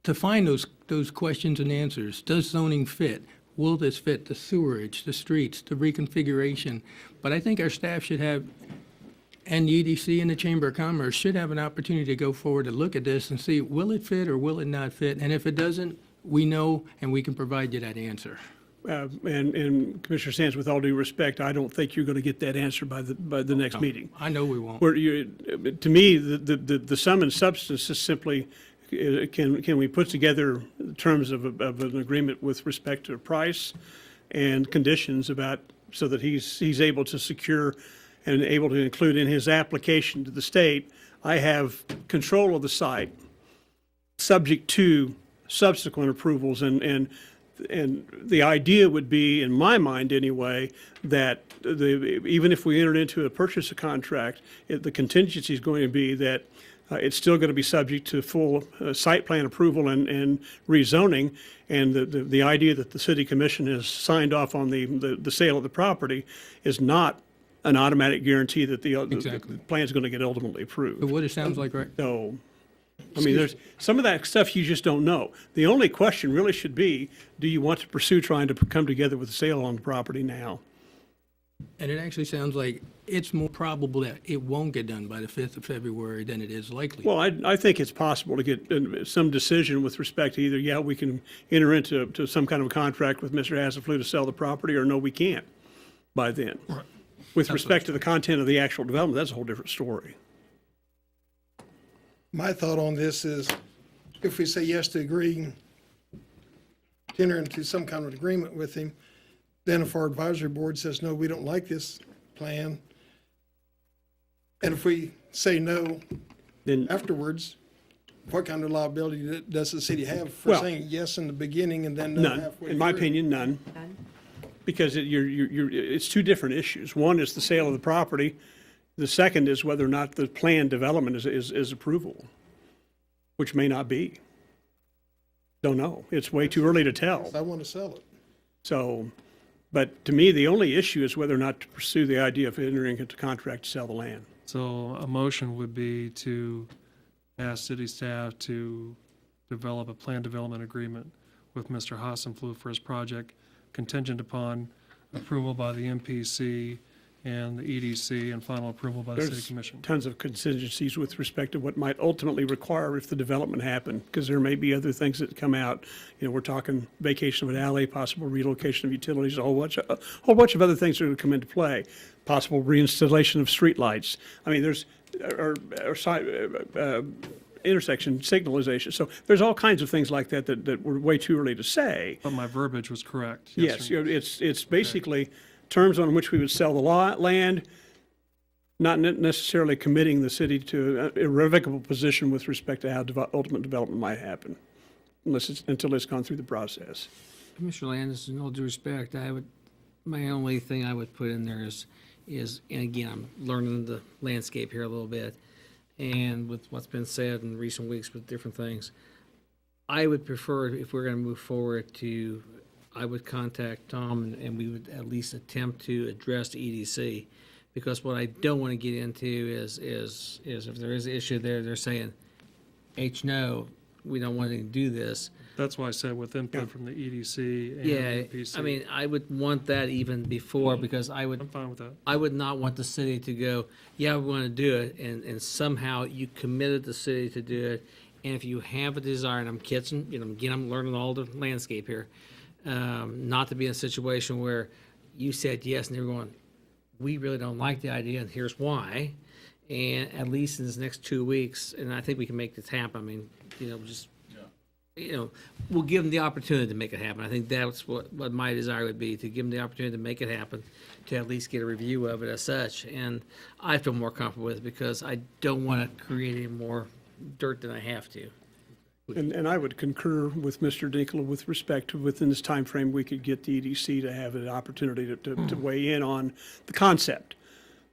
to find those questions and answers. Does zoning fit? Will this fit the sewerage, the streets, the reconfiguration? But I think our staff should have, and the EDC and the Chamber of Commerce should have an opportunity to go forward and look at this and see, will it fit or will it not fit? And if it doesn't, we know and we can provide you that answer. And Commissioner Sands, with all due respect, I don't think you're going to get that answer by the next meeting. I know we won't. To me, the sum and substance is simply, can we put together terms of an agreement with respect to price and conditions so that he's able to secure and able to include in his application to the state, I have control of the site, subject to subsequent approvals, and And the idea would be, in my mind anyway, that even if we entered into a purchase contract, the contingency is going to be that it's still going to be subject to full site plan approval and rezoning. And the idea that the city commission has signed off on the sale of the property is not an automatic guarantee that the plan is going to get ultimately approved. But what it sounds like, right? So, I mean, there's some of that stuff you just don't know. The only question really should be, do you want to pursue trying to come together with a sale on the property now? And it actually sounds like it's more probable that it won't get done by the 5th of February than it is likely. Well, I think it's possible to get some decision with respect to either, we can enter into some kind of a contract with Mr. Hasenflu to sell the property, or no, we can't by then. Right. With respect to the content of the actual development, that's a whole different story. My thought on this is, if we say yes to agreeing, to enter into some kind of agreement with him, then if our advisory board says, no, we don't like this plan, and if we say no, then afterwards, what kind of liability does the city have for saying yes in the beginning and then no none. halfway In my through? opinion, none. Because it's two different issues. One is the sale of the property. The second is whether or not the planned development is approvable, which may not be. Don't know. It's way too early to tell. I want to sell it. So, but to me, the only issue is whether or not to pursue the idea of entering into contract to sell the land. So a motion would be to ask city staff to develop a planned development agreement with Mr. Hasenflu for his project, contingent upon approval by the MPC and the EDC and final approval by the city commission. Tons of contingencies with respect to what might ultimately require if the development happened, because there may be other things that come out. We're talking vacation of an alley, possible relocation of utilities, a whole bunch of other things that would come into play. Possible reinstallation of streetlights. I mean, there's intersection signalization. So there's all kinds of things like that were way too early to say. But my verbiage was correct. Yes, it's basically terms on which we would sell the land, not necessarily committing the city to an irrevocable position with respect to how ultimate development might happen, until it's gone through the process. Commissioner Landis, in all due respect, my only thing I would put in there is, and again, I'm learning the landscape here a little bit, and with what's been said in recent weeks with different things, I would prefer, if we're going to move forward, I would contact Tom and we would at least attempt to address the EDC, because what I don't want to get into is if there is an issue there, they're saying, no, we don't want to do this. That's why I said with input from the EDC and Yeah, the MPC. I mean, I would want that even before, because I'm fine with that. I would not want the city to go, we want to do it, and somehow you committed the city to do it, and if you have a desire, and I'm kidding, again, I'm learning all the landscape here, not to be in a situation where you said yes, and they're going, we really don't like the idea, and here's why, and at least in this next 2 weeks, and I think we can make this happen. I mean, we'll give them the opportunity to make it happen. I think that's what my desire would be, to give them the opportunity to make it happen, to at least get a review of it as such. And I feel more comfortable with it because I don't want to create any more dirt than I have to. And I would concur with Mr. Dinkle with respect to within this time frame, we could get the EDC to have an opportunity to weigh in on the concept.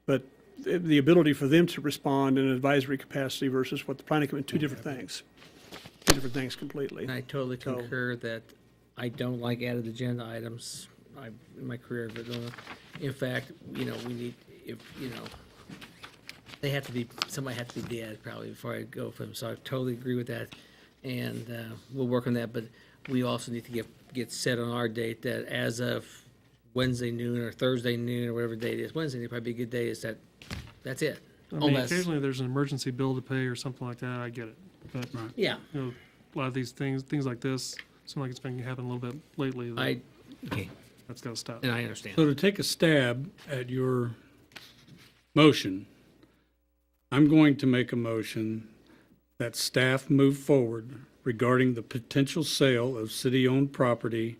But the ability for them to respond in an advisory capacity versus what the planning committee, two different things. Two different things completely. And I totally concur that I don't like added agenda items in my career. But in fact, we need, they have to be, somebody has to be dead probably before I go for them. So I totally agree with that. And we'll work on that. But we also need to get set on our date that as of Wednesday noon or Thursday noon or whatever day it is, Wednesday would probably be a good day, is that's it. I mean, occasionally there's an emergency bill to pay or something like that, I get it. But, yeah. A lot of these things like this, seem like it's been happening a little bit lately. Okay. That's got to stop. And I understand. So to take a stab at your motion, I'm going to make a motion that staff move forward regarding the potential sale of city-owned property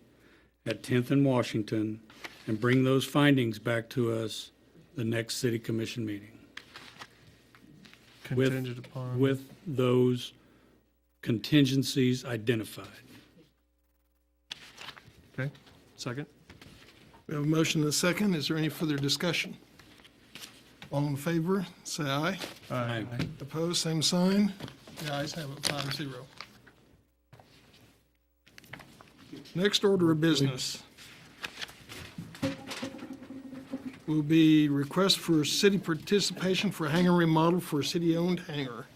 at 10th and Washington and bring those findings back to us the next city commission meeting. Contingent upon. With those contingencies identified. Okay, second? We have a motion and a second. Is there any further discussion? All in favor, say aye. Aye. Opposed, same sign. The ayes have it, 5-0. Next order of business will be request for city participation for hangar remodel for a city-owned hangar.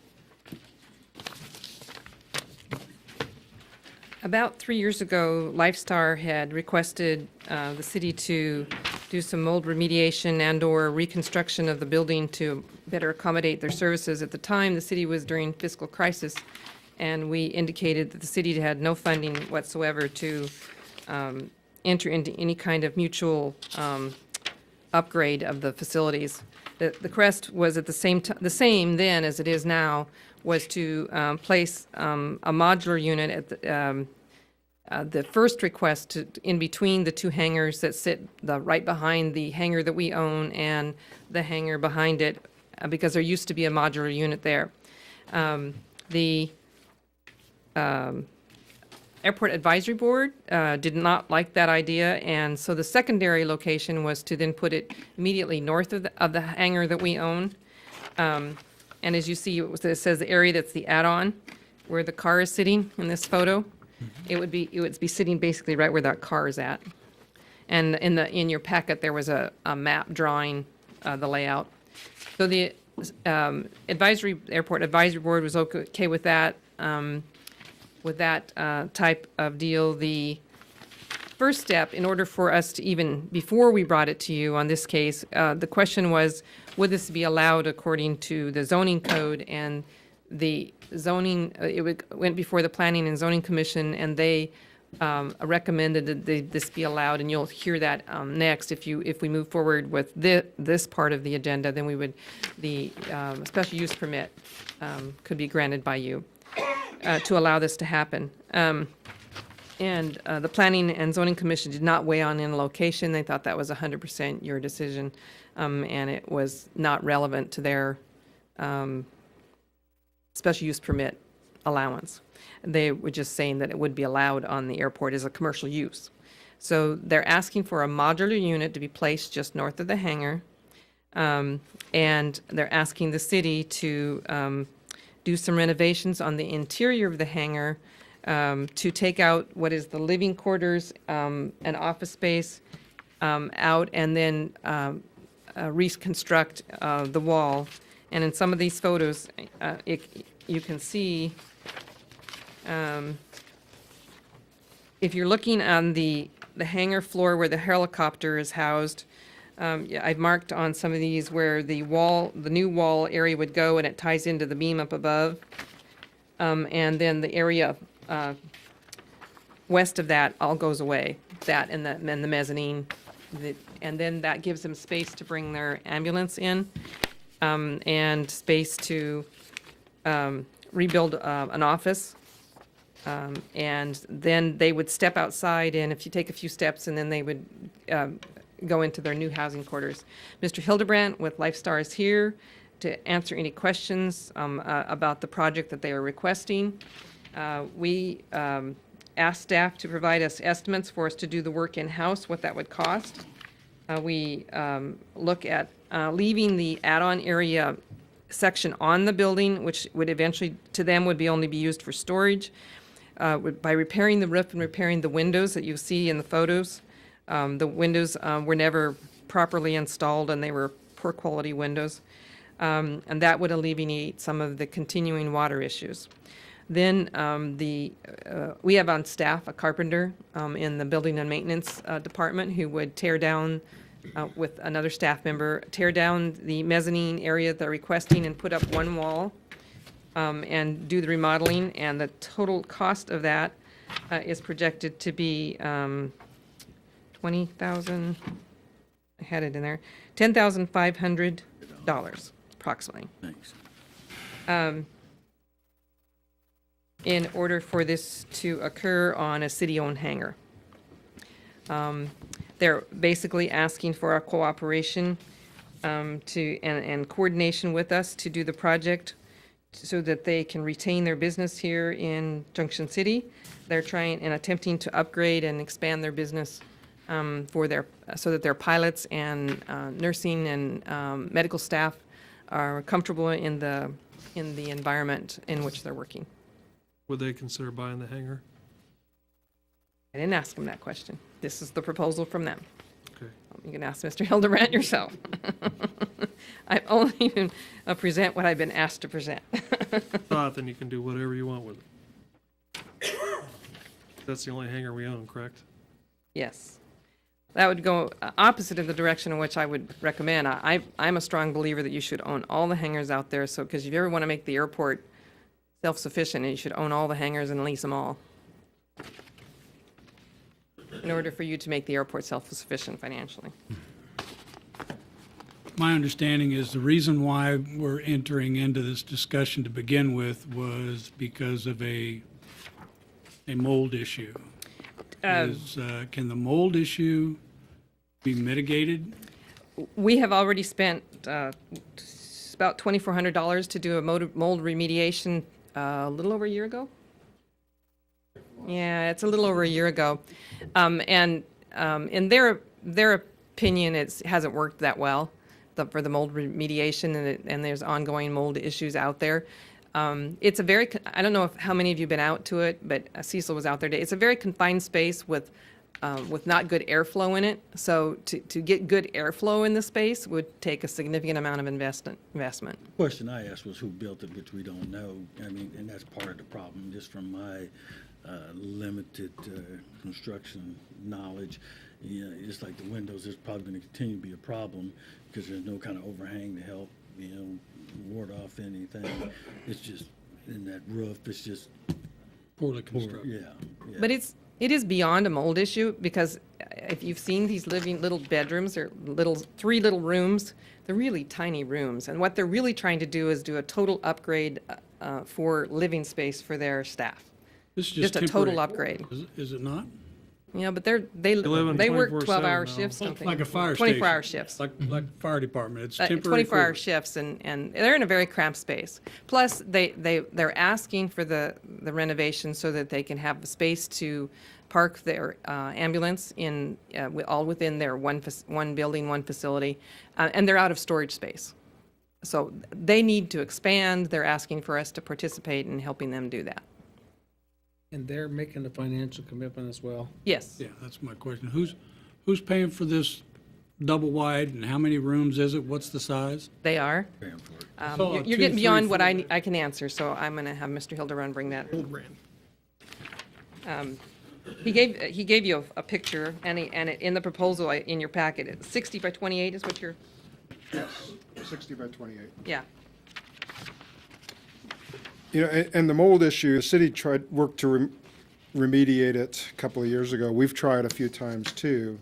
About 3 years ago, Lifestar had requested the city to do some mold remediation and/or reconstruction of the building to better accommodate their services. At the time, the city was during fiscal crisis, and we indicated that the city had no funding whatsoever to enter into any kind of mutual upgrade of the facilities. The request was at the same then as it is now, was to place a modular unit at the first request in between the two hangars that sit right behind the hangar that we own and the hangar behind it, because there used to be a modular unit there. The Airport Advisory Board did not like that idea, and so the secondary location was to then put it immediately north of the hangar that we own. And as you see, it says the area that's the add-on, where the car is sitting in this photo. It would be sitting basically right where that car is at. And in your packet, there was a map drawing the layout. So the Airport Advisory Board was okay with that. With that type of deal, the first step, in order for us to even, before we brought it to you on this case, the question was, would this be allowed according to the zoning code? And the zoning, went before the Planning and Zoning Commission, and they recommended that this be allowed, and you'll hear that next. If we move forward with this part of the agenda, then the special use permit could be granted by you. To allow this to happen. And the Planning and Zoning Commission did not weigh on in location. They thought that was 100% your decision, and it was not relevant to their special use permit allowance. They were just saying that it would be allowed on the airport as a commercial use. So they're asking for a modular unit to be placed just north of the hangar, and they're asking the city to do some renovations on the interior of the hangar to take out what is the living quarters and office space out, and then reconstruct the wall. And in some of these photos, you can see, if you're looking on the hangar floor where the helicopter is housed, I've marked on some of these where the new wall area would go, and it ties into the beam up above. And then the area west of that all goes away, that and the mezzanine. And then that gives them space to bring their ambulance in, and space to rebuild an office. And then they would step outside, and if you take a few steps, and then they would go into their new housing quarters. Mr. Hildebrandt with Lifestar is here to answer any questions about the project that they are requesting. We asked staff to provide us estimates for us to do the work in-house, what that would cost. We look at leaving the add-on area section on the building, which would eventually, to them, would only be used for storage. By repairing the roof and repairing the windows that you see in the photos. The windows were never properly installed, and they were poor quality windows. And that would alleviate some of the continuing water issues. Then we have on staff a carpenter in the building and maintenance department who would tear down, with another staff member, tear down the mezzanine area they're requesting and put up one wall and do the remodeling. And the total cost of that is projected to be $20,000, I had it in there, $10,500 approximately. Thanks. In order for this to occur on a city-owned hangar. They're basically asking for our cooperation and coordination with us to do the project. so that they can retain their business here in Junction City. They're trying and attempting to upgrade and expand their business so that their pilots and nursing and medical staff are comfortable in the environment in which they're working. Would they consider buying the hangar? I didn't ask them that question. This is the proposal from them. Okay. You can ask Mr. Hildebrand yourself. I only even present what I've been asked to present. Then you can do whatever you want with it. That's the only hangar we own, correct? Yes. That would go opposite of the direction in which I would recommend. I'm a strong believer that you should own all the hangars out there, so, because if you ever want to make the airport self-sufficient, you should own all the hangars and lease them all, in order for you to make the airport self-sufficient financially. My understanding is the reason why we're entering into this discussion to begin with was because of a mold issue. Can the mold issue be mitigated? We have already spent about $2,400 to do a mold remediation a little over a year ago. Yeah, it's a little over a year ago. And in their opinion, it hasn't worked that well for the mold remediation, and there's ongoing mold issues out there. It's a very, I don't know how many of you have been out to it, but Cecil was out there today. It's a very confined space with not good airflow in it. So to get good airflow in the space would take a significant amount of investment. The question I asked was who built it, which we don't know. I mean, and that's part of the problem, just from my limited construction knowledge. You know, just like the windows, it's probably going to continue to be a problem because there's no kind of overhang to help, ward off anything. It's just, in that roof, it's just Poorly constructed. Yeah. But it is beyond a mold issue, because if you've seen these little bedrooms or three little rooms, they're really tiny rooms. And what they're really trying to do is do a total upgrade for living space for their staff. This is Just a total upgrade. Is it not? Yeah, but they work 12-hour shifts. Like a fire 24-hour station. shifts. Like fire department. It's temporary. 24-hour quarters. shifts, and they're in a very cramped space. Plus, they're asking for the renovation so that they can have the space to park their ambulance in all within their one building, one facility, and they're out of storage space. So they need to expand. They're asking for us to participate in helping them do that. And they're making the financial commitment as well. Yes. Yeah, that's my question. Who's paying for this double wide, and how many rooms is it? What's the size? They are. So, You're getting beyond what I can answer, so I'm going to have Mr. Hildebrand bring that. He gave you a picture, and in the proposal in your packet, it's 60 by 28 is what you're. Yes, 60 by 28. Yeah. And the mold issue, the city worked to remediate it a couple of years ago. We've tried a few times too.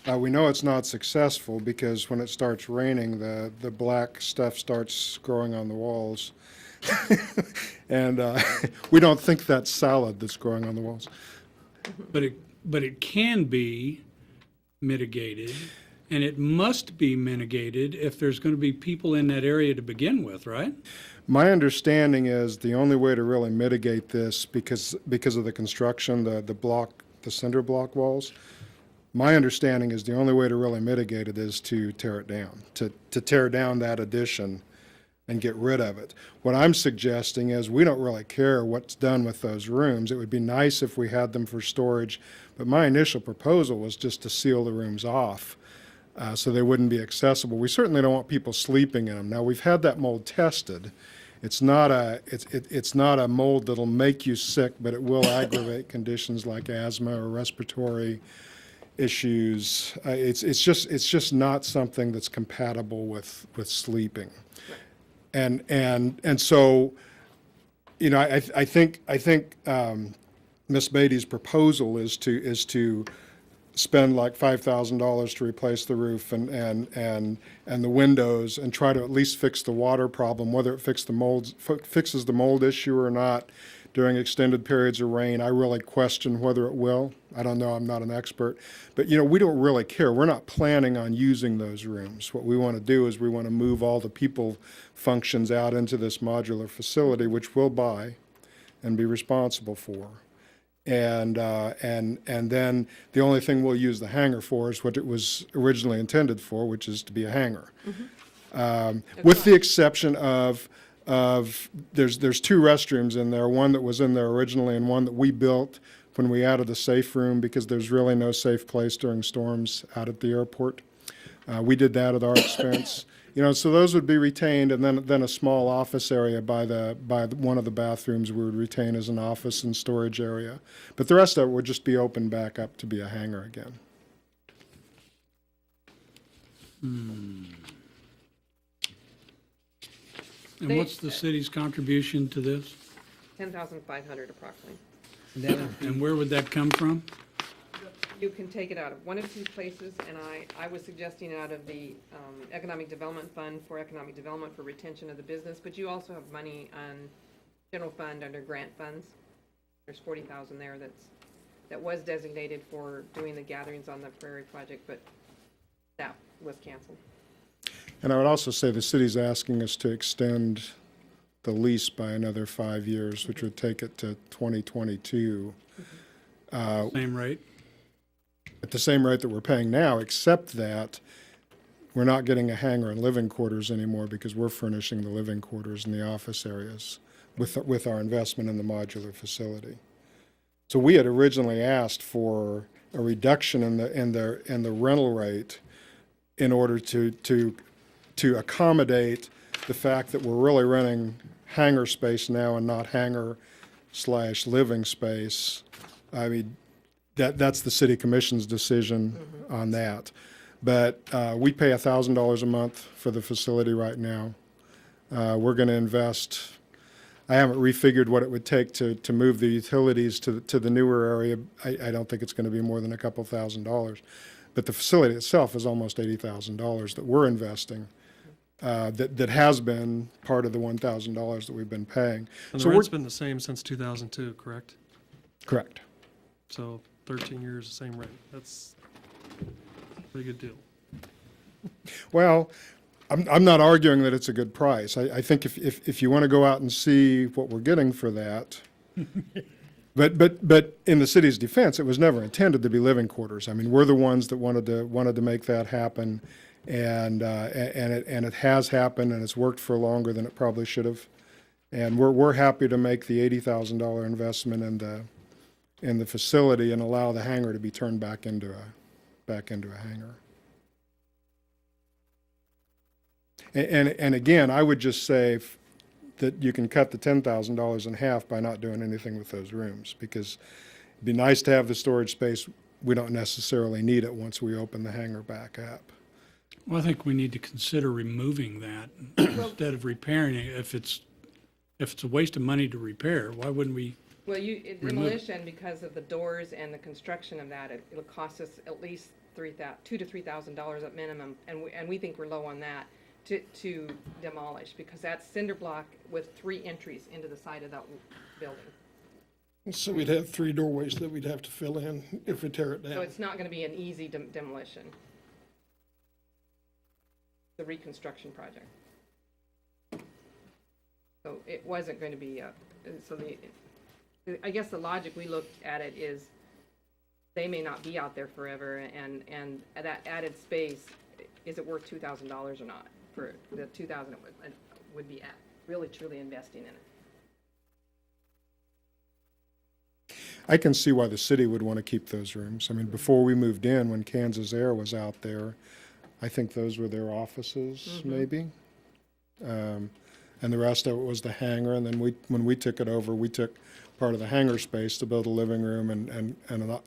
We know it's not successful because when it starts raining, the black stuff starts growing on the walls. And we don't think that's salad that's growing on the walls. But it can be mitigated, and it must be mitigated if there's going to be people in that area to begin with, right? My understanding is the only way to really mitigate this, because of the construction, the cinder block walls, my understanding is the only way to really mitigate it is to tear it down, to tear down that addition and get rid of it. What I'm suggesting is we don't really care what's done with those rooms. It would be nice if we had them for storage, but my initial proposal was just to seal the rooms off so they wouldn't be accessible. We certainly don't want people sleeping in them. Now, we've had that mold tested. It's not a mold that'll make you sick, but it will aggravate conditions like asthma or respiratory issues. It's just not something that's compatible with sleeping. And so, I think Ms. Beatty's proposal is to spend like $5,000 to replace the roof and the windows and try to at least fix the water problem. Whether it fixes the mold issue or not during extended periods of rain. I really question whether it will. I don't know, I'm not an expert. But, we don't really care. We're not planning on using those rooms. What we want to do is we want to move all the people functions out into this modular facility, which we'll buy and be responsible for. And then the only thing we'll use the hangar for is what it was originally intended for, which is to be a hangar. With the exception of there's 2 restrooms in there, one that was in there originally and one that we built when we added a safe room because there's really no safe place during storms out at the airport. We did that at our expense. So those would be retained, and then a small office area by one of the bathrooms we would retain as an office and storage area. But the rest of it would just be opened back up to be a hangar again. And what's the city's contribution to this? 10,500 approximately. And where would that come from? You can take it out of one of 2 places, and I was suggesting out of the Economic Development Fund for economic development for retention of the business, but you also have money on general fund under grant funds. There's 40,000 there that was designated for doing the gatherings on the Prairie project, but that was canceled. And I would also say the city's asking us to extend the lease by another 5 years, which would take it to 2022. Same rate? At the same rate that we're paying now, except that we're not getting a hangar and living quarters anymore because we're furnishing the living quarters and the office areas with our investment in the modular facility. So we had originally asked for a reduction in the rental rate in order to accommodate the fact that we're really renting hangar space now and not hangar/living space. I mean, that's the city commission's decision on that. But we pay $1,000 a month for the facility right now. We're going to invest. I haven't refigured what it would take to move the utilities to the newer area. I don't think it's going to be more than a couple $1,000. But the facility itself is almost $80,000 that we're investing. That has been part of the $1,000 that we've been paying. And the So rent's been the same since 2002, correct? Correct. So 13 years, the same rate. That's a pretty good deal. Well, I'm not arguing that it's a good price. I think if you want to go out and see what we're getting for that, but in the city's defense, it was never intended to be living quarters. I mean, we're the ones that wanted to make that happen, and it has happened, and it's worked for longer than it probably should have. And we're happy to make the $80,000 investment in the facility and allow the hangar to be turned back into a hangar. And again, I would just say that you can cut the $10,000 in half by not doing anything with those rooms, because it'd be nice to have the storage space. We don't necessarily need it once we open the hangar back up. Well, I think we need to consider removing that instead of repairing it. If it's a waste of money to repair, why wouldn't we? Well, demolition, because of the doors and the construction of that, it'll cost us at least $2,000 to $3,000 at minimum, and we think we're low on that to demolish, because that's cinder block with 3 entries into the side of that building. So we'd have 3 doorways that we'd have to fill in if we tear it down. So it's not going to be an easy demolition. The reconstruction project. So it wasn't going to be I guess the logic we looked at it is they may not be out there forever, and that added space, is it worth $2,000 or not? For the $2,000 it would be really truly investing in it. I can see why the city would want to keep those rooms. I mean, before we moved in, when Kansas Air was out there, I think those were their offices, maybe. And the rest of it was the hangar. And then when we took it over, we took part of the hangar space to build a living room and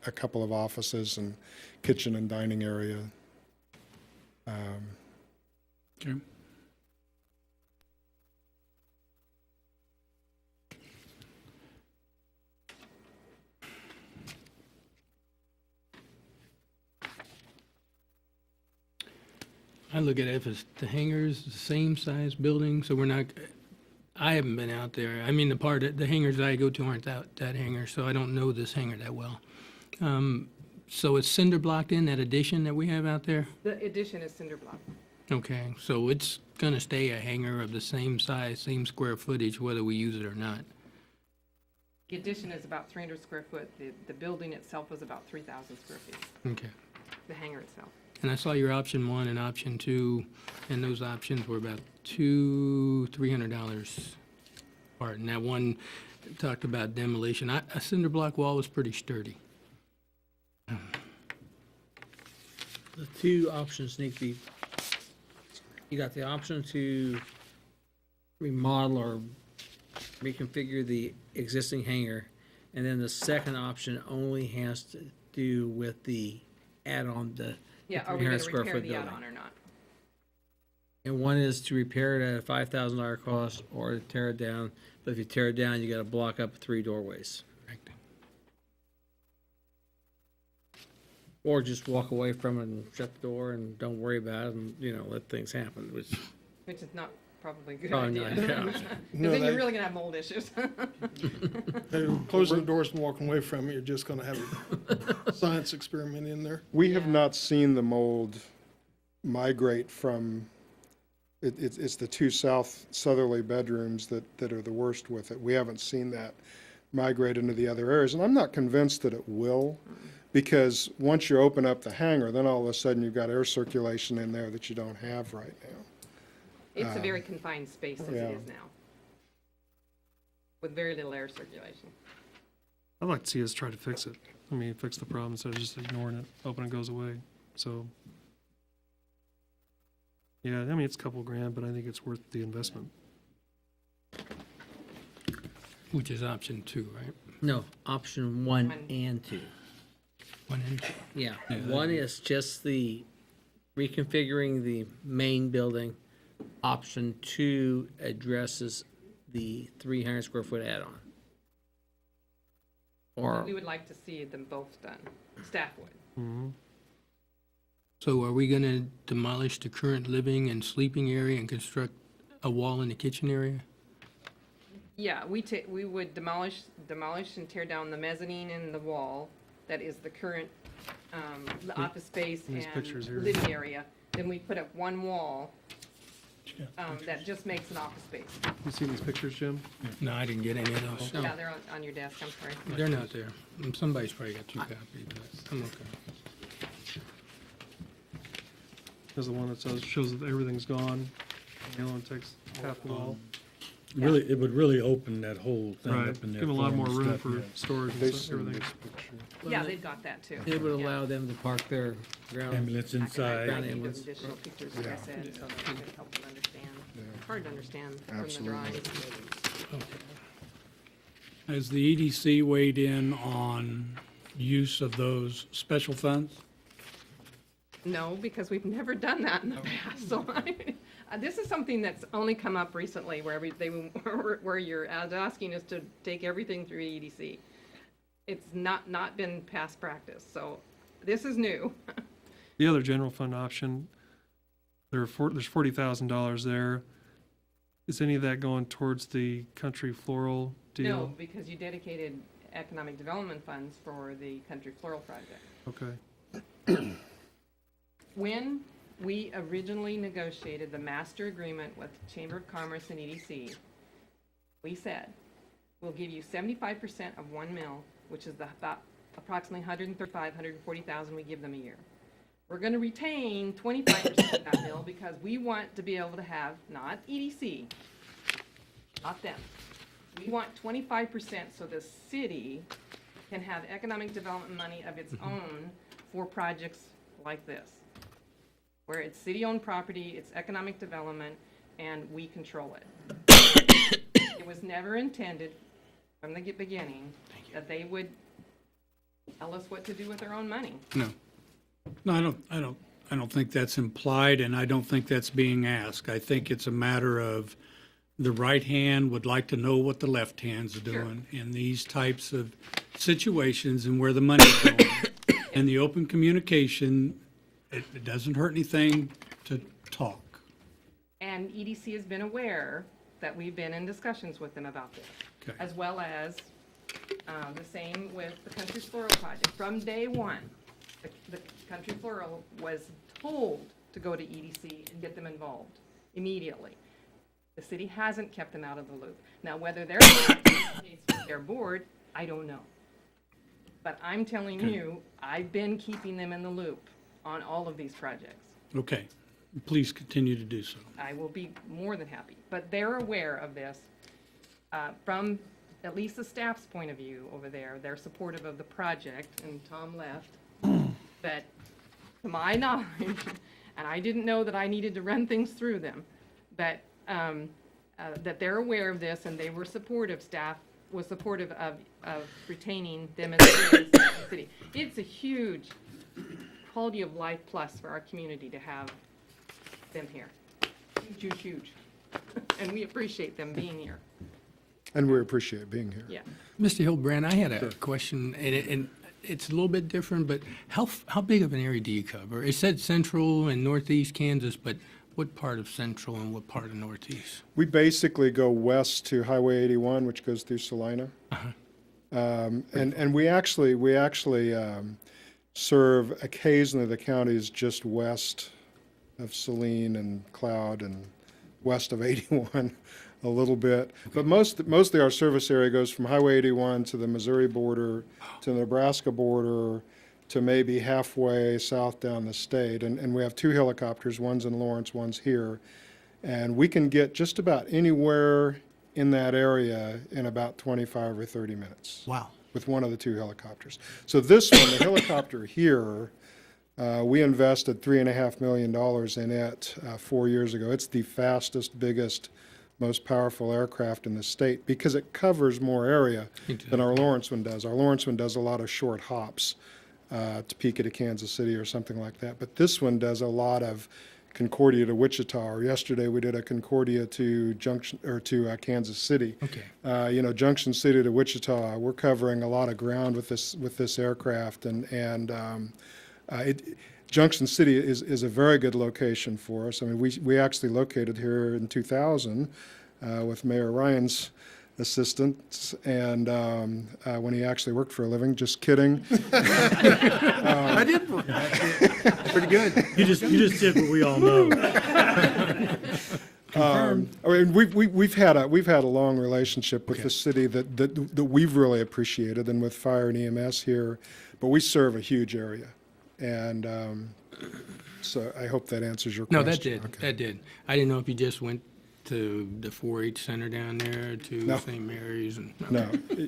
a couple of offices and kitchen and dining area. Okay. I look at it, if it's the hangar's the same size building, so we're not, I haven't been out there. I mean, the hangars I go to aren't that hangar, so I don't know this hangar that well. So it's cinder blocked in that addition that we have out there? The addition is cinder block. Okay, so it's gonna stay a hangar of the same size, same square footage, whether we use it or not. The addition is about 300 square foot. The building itself is about 3,000 square feet, Okay. the hangar itself. And I saw your option 1 and option 2, and those options were about $300 apart. And that one talked about demolition. A cinder block wall was pretty sturdy. The two options need to be, you got the option to remodel or reconfigure the existing hangar, and then the second option only has to do with the add-on, the Yeah, are we 300 gonna square repair foot the building. add-on or not? And one is to repair it at a $5,000 cost or to tear it down. But if you tear it down, you gotta block up 3 doorways. Or just walk away from it and shut the door and don't worry about it and, let things happen, which Which is not probably a good Probably idea. not, yeah. Because No, then you're that- really gonna have mold issues. Closing the doors and walking away from it, you're just gonna have a science experiment in there. We have not seen the mold migrate from, it's the two southerly bedrooms that are the worst with it. We haven't seen that migrate into the other areas, and I'm not convinced that it will, because once you open up the hangar, then all of a sudden you've got air circulation in there that you don't have right now. It's a very confined space as yeah. it is now, with very little air circulation. I'd like to see us try to fix it. I mean, fix the problem instead of just ignoring it, hoping it goes away. So, yeah, I mean, it's a couple grand, but I think it's worth the investment. Which is option 2, right? no, option 1 and 2. 1 and 2. Yeah, one is just the reconfiguring the main building. Option 2 addresses the 300 square foot add-on. Or, We would like to see them both done. Staff would. So are we gonna demolish the current living and sleeping area and construct a wall in the kitchen area? Yeah, we would demolish and tear down the mezzanine and the wall. That is the current, the office space These and pictures here. living area. Then we put up one wall, that just makes an office space. You see these pictures, Jim? No, I didn't get any of those. Yeah, they're on your desk, I'm sorry. They're not there. Somebody's probably got 2 copies, but I'm okay. There's the one that shows that everything's gone. The other one takes half the wall. Really, it would really open that whole thing Right, up in there. give them a lot for more and room stuff, for yeah. storage and They've stuff, seen everything. this picture. Yeah, they've got that too. it would Yeah. allow them to park their ground. Ambulance I inside. Ground need ambulance. those additional pictures, like I said, so that we can help them understand. It's hard to understand from the Absolutely. drawings. Has the EDC weighed in on use of those special funds? No, because we've never done that in the past, so this is something that's only come up recently, where you're asking us to take everything through EDC. It's not been past practice, so this is new. The other general fund option, there's $40,000 there. Is any of that going towards the country floral deal? No, because you dedicated economic development funds for the Country Floral Project. Okay. When we originally negotiated the master agreement with Chamber of Commerce and EDC, we said, we'll give you 75% of 1 mil, which is about approximately 140,000 we give them a year. We're gonna retain 25% of that mil because we want to be able to have, not EDC, not them. We want 25% so the city can have economic development money of its own for projects like this, where it's city-owned property, it's economic development, and we control it. It was never intended from the beginning that they would tell us what to do with their own money. No, I don't think that's implied, and I don't think that's being asked. I think it's a matter of the right hand would like to know what the left hand's doing in these types of situations and where the money's going. And the open communication, it doesn't hurt anything to talk. And EDC has been aware that we've been in discussions with them about this. Okay. As well as the same with the Country Floral project. From day one, the Country Floral was told to go to EDC and get them involved immediately. The city hasn't kept them out of the loop. Now, whether they're with their board, I don't know. But I'm telling you, I've been keeping them in the loop on all of these projects. Okay, please continue to do so. I will be more than happy. But they're aware of this. From at least the staff's point of view over there, they're supportive of the project, and Tom left. But to my knowledge, and I didn't know that I needed to run things through them, but that they're aware of this and they were supportive, staff was supportive of retaining them as a city. It's a huge quality of life plus for our community to have them here. Huge, huge, huge. And we appreciate them being here. And we appreciate being here. Yeah. Mr. Hilbrand, I had a question, and it's a little bit different, but how big of an area do you cover? It said central and northeast Kansas, but what part of central and what part of northeast? We basically go west to Highway 81, which goes through Salina. And we actually serve occasionally the counties just west of Saline and Cloud and west of 81 a little bit. But mostly our service area goes from Highway 81 to the Missouri border, to the Nebraska border, to maybe halfway south down the state. And we have two helicopters, one's in Lawrence, one's here. And we can get just about anywhere in that area in about 25 or 30 minutes. Wow. With one of the two helicopters. So this one, the helicopter here, we invested $3.5 million in it 4 years ago. It's the fastest, biggest, most powerful aircraft in the state because it covers more area than our Lawrence one does. Our Lawrence one does a lot of short hops. Topeka to Kansas City or something like that. But this one does a lot of Concordia to Wichita. Or yesterday we did a Concordia to Junction or to Kansas City. Okay. Junction City to Wichita. We're covering a lot of ground with this aircraft, and Junction City is a very good location for us. I mean, we actually located here in 2000 with Mayor Ryan's assistant, and when he actually worked for a living. Just kidding. I did work. Pretty good. You just did what we all know. I mean, we've had a long relationship with the city that we've really appreciated, and with fire and EMS here, but we serve a huge area, and so I hope that answers your question. No, that did. Okay. That did. I didn't know if you just went to the 4-H center down there, to St. Mary's. And, No.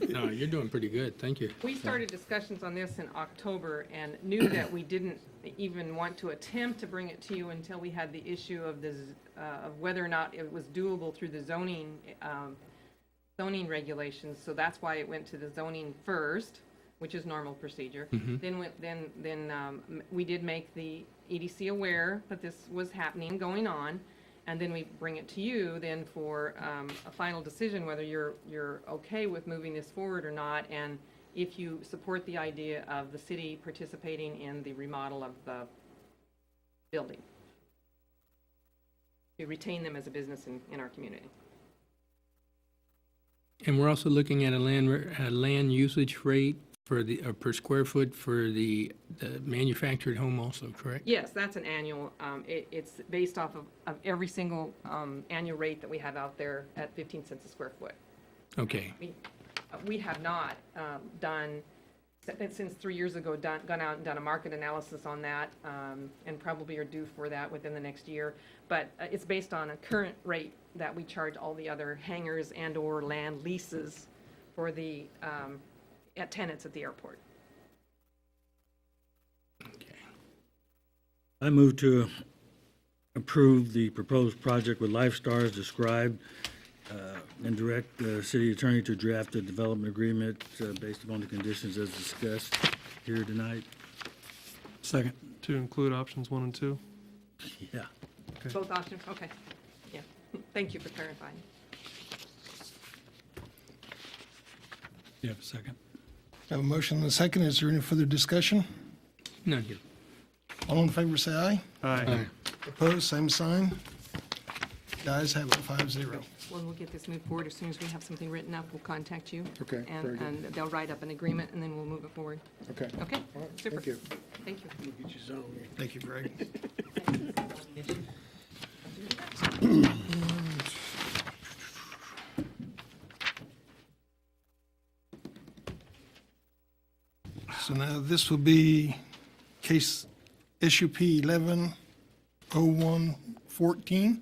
No, you're doing pretty good. Thank you. We started discussions on this in October and knew that we didn't even want to attempt to bring it to you until we had the issue of of whether or not it was doable through the zoning regulations. So that's why it went to the zoning first, which is normal procedure. Then we did make the EDC aware that this was happening, going on. And then we bring it to you then for a final decision whether you're okay with moving this forward or not, and if you support the idea of the city participating in the remodel of the building to retain them as a business in our community. And we're also looking at a land usage rate for the per square foot for the manufactured home also, correct? Yes, that's an annual. It's based off of every single annual rate that we have out there at 15 cents a square foot. Okay. We have not done, since 3 years ago, gone out and done a market analysis on that, and probably are due for that within the next year. But it's based on a current rate that we charge all the other hangars and/or land leases for the tenants at the airport. I move to approve the proposed project with Lifestars described and direct the city attorney to draft a development agreement based upon the conditions as discussed here tonight. Second. To include options 1 and 2? Yeah. Okay. Both options, okay. Yeah, thank you for clarifying. You have a second? I have a motion and a second. Is there any further discussion? None here. All in favor, say aye. Aye. Opposed, same sign. The ayes have it, 5-0. Well, we'll get this moved forward. As soon as we have something written up, we'll contact you. Okay, And, very good. and they'll write up an agreement, and then we'll move it forward. Okay. Okay? All right, Super. thank you. Thank you. Thank you, Greg. So now this will be case SUP 110114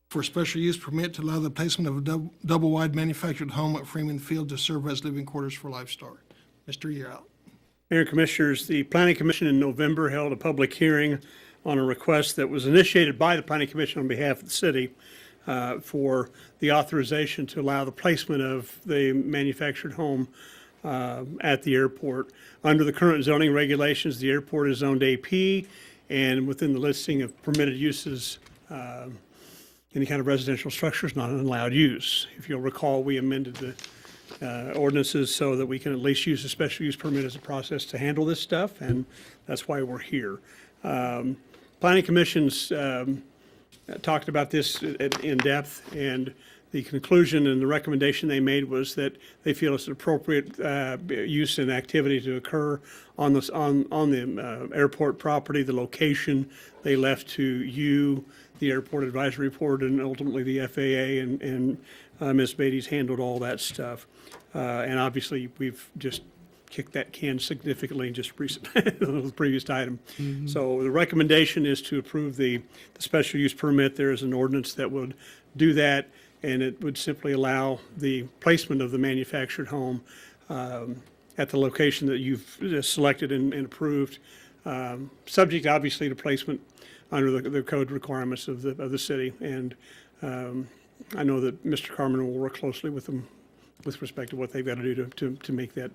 for a special use permit to allow the placement of a double-wide manufactured home at Freeman Field to serve as living quarters for livestock. Mr. You're out. Mayor and Commissioners, the Planning Commission in November held a public hearing on a request that was initiated by the Planning Commission on behalf of the city for the authorization to allow the placement of the manufactured home at the airport. Under the current zoning regulations, the airport is zoned AP, and within the listing of permitted uses, any kind of residential structure is not an allowed use. If you'll recall, we amended the ordinances so that we can at least use a special use permit as a process to handle this stuff, and that's why we're here. Planning Commission's talked about this in depth, and the conclusion and the recommendation they made was that they feel it's an appropriate use and activity to occur on the airport property. The location they left to you, the Airport Advisory Board, and ultimately the FAA, and Ms. Beatty's handled all that stuff. And obviously, we've just kicked that can significantly just the previous item. So the recommendation is to approve the special use permit. There is an ordinance that would do that, and it would simply allow the placement of the manufactured home at the location that you've selected and approved, subject obviously to placement under the code requirements of the city. And I know that Mr. Carmen will work closely with them with respect to what they've got to do to make that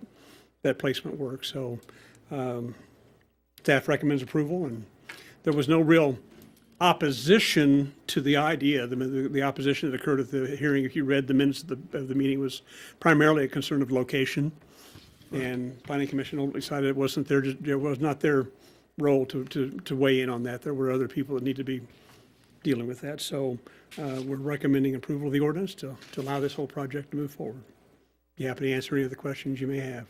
placement work. So staff recommends approval, and there was no real opposition to the idea. The opposition that occurred at the hearing, if you read the minutes of the meeting, was primarily a concern of location. And Planning Commission ultimately decided it was not their role to weigh in on that. There were other people that need to be dealing with that. So we're recommending approval of the ordinance to allow this whole project to move forward. Be happy to answer any of the questions you may have.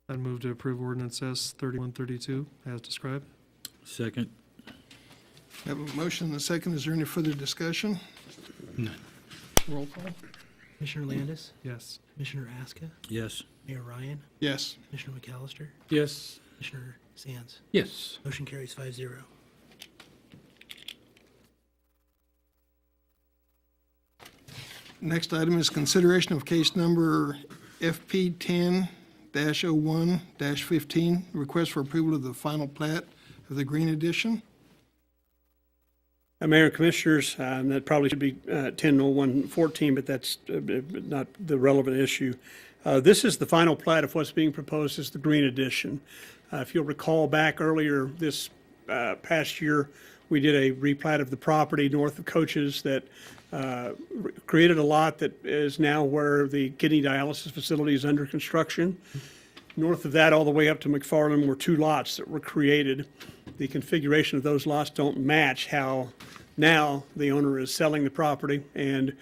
I'd move to approve ordinance S 3132 as described. Second. Have a motion and a second. Is there any further discussion? None. Roll call. Commissioner Landis, Yes. Commissioner Aska, Yes. Mayor Ryan, Yes. Commissioner McAllister, Yes. Commissioner Sands. Yes. Motion carries 5-0. Next item is consideration of case number FP 10-01-15, request for approval of the final plat of the Green Edition. Mayor and Commissioners, and that probably should be 10-01-14, but that's not the relevant issue. This is the final plat of what's being proposed as the Green Edition. If you'll recall back earlier this past year, we did a replat of the property north of Coaches that created a lot that is now where the kidney dialysis facility is under construction. North of that, all the way up to McFarland, were two lots that were created. The configuration of those lots don't match how now the owner is selling the property, and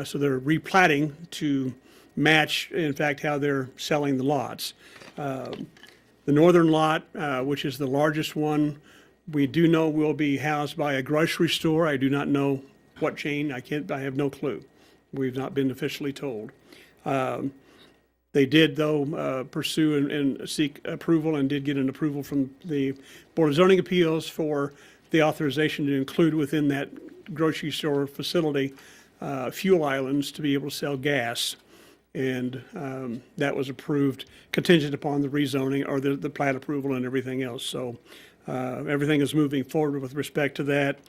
so they're replatting to match, in fact, how they're selling the lots. The northern lot, which is the largest one, we do know will be housed by a grocery store. I do not know what chain. I have no clue. We've not been officially told. They did, though, pursue and seek approval, and did get an approval from the Board of Zoning Appeals for the authorization to include within that grocery store facility fuel islands to be able to sell gas. And that was approved contingent upon the rezoning or the plat approval and everything else. So everything is moving forward with respect to that.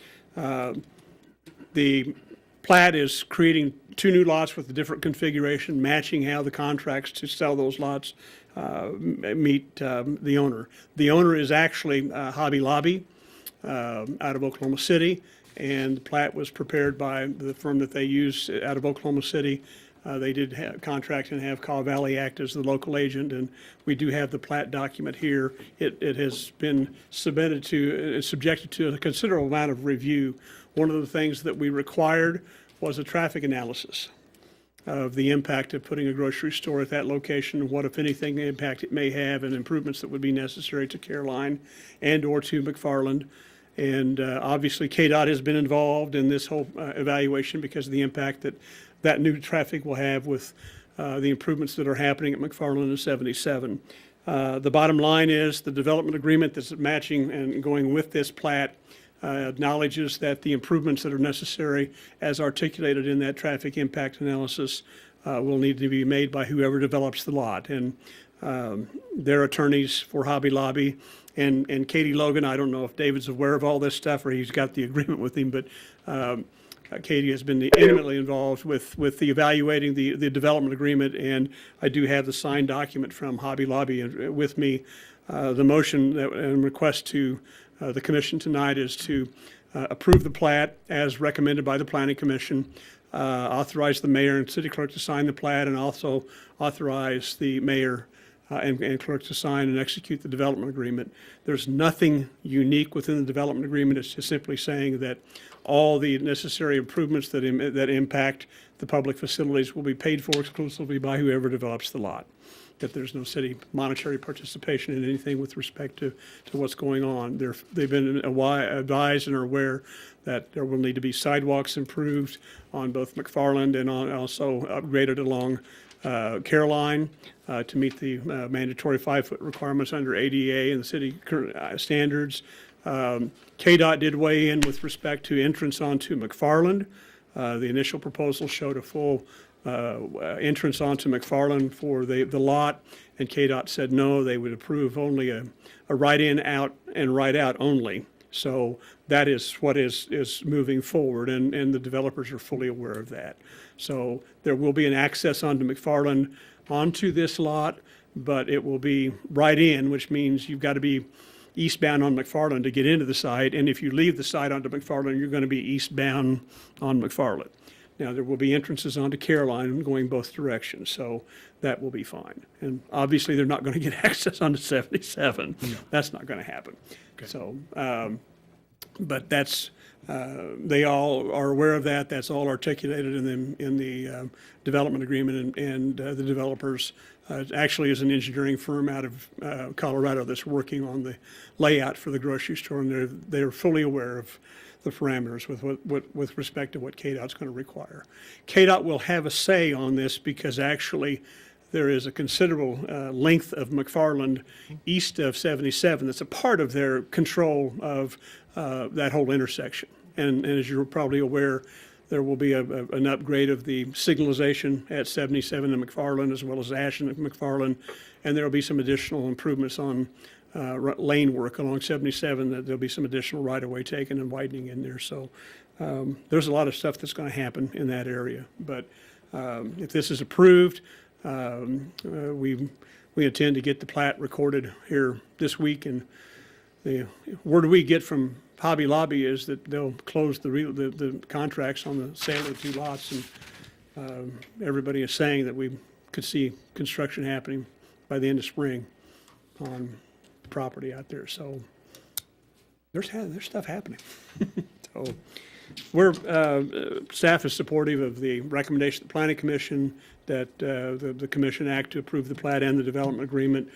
The plat is creating two new lots with a different configuration, matching how the contracts to sell those lots meet the owner. The owner is actually Hobby Lobby out of Oklahoma City, and the plat was prepared by the firm that they use out of Oklahoma City They did contract and have Caw Valley act as the local agent, and we do have the plat document here. It has been submitted to, subjected to a considerable amount of review. One of the things that we required was a traffic analysis of the impact of putting a grocery store at that location, what, if anything, impact it may have, and improvements that would be necessary to Caroline and/or to McFarland. And obviously, KDOT has been involved in this whole evaluation because of the impact that new traffic will have with the improvements that are happening at McFarland and 77. The bottom line is the development agreement that's matching and going with this plat acknowledges that the improvements that are necessary as articulated in that traffic impact analysis will need to be made by whoever develops the lot. And their attorneys for Hobby Lobby and Katie Logan, I don't know if David's aware of all this stuff or he's got the agreement with him, but Katie has been intimately involved with the evaluating the development agreement, and I do have the signed document from Hobby Lobby with me. The motion and request to the commission tonight is to approve the plat as recommended by the Planning Commission, authorize the mayor and city clerk to sign the plat, and also authorize the mayor and clerk to sign and execute the development agreement. There's nothing unique within the development agreement. It's just simply saying that all the necessary improvements that impact the public facilities will be paid for exclusively by whoever develops the lot. That there's no city monetary participation in anything with respect to what's going on. They've been advised and are aware that there will need to be sidewalks improved on both McFarland and also upgraded along Caroline to meet the mandatory 5-foot requirements under ADA and the city standards. KDOT did weigh in with respect to entrance onto McFarland. The initial proposal showed a full entrance onto McFarland for the lot, and KDOT said no, they would approve only a right in, out, and right out only. So that is what is moving forward, and the developers are fully aware of that. So there will be an access onto McFarland onto this lot, but it will be right in, which means you've got to be eastbound on McFarland to get into the site, and if you leave the site onto McFarland, you're going to be eastbound on McFarland. Now, there will be entrances onto Caroline going both directions, so that will be fine. And obviously, they're not going to get access onto 77. No. That's not going to happen. Okay. So, but that's, they all are aware of that. That's all articulated in the development agreement, and the developers actually is an engineering firm out of Colorado that's working on the layout for the grocery store, and they're fully aware of the parameters with respect to what KDOT's going to require. KDOT will have a say on this because actually there is a considerable length of McFarland east of 77 that's a part of their control of that whole intersection. And as you're probably aware, there will be an upgrade of the signalization at 77 and McFarland as well as Ashland and McFarland, and there will be some additional improvements on lane work along 77, that there'll be some additional right-of-way taken and widening in there. So there's a lot of stuff that's going to happen in that area. But if this is approved, we intend to get the plat recorded here this week. And the word we get from Hobby Lobby is that they'll close the contracts on the sale of the 2 lots. And everybody is saying that we could see construction happening by the end of spring on property out there. So there's stuff happening. So we're staff is supportive of the recommendation of the Planning Commission that the commission act to approve the plat and the development agreement.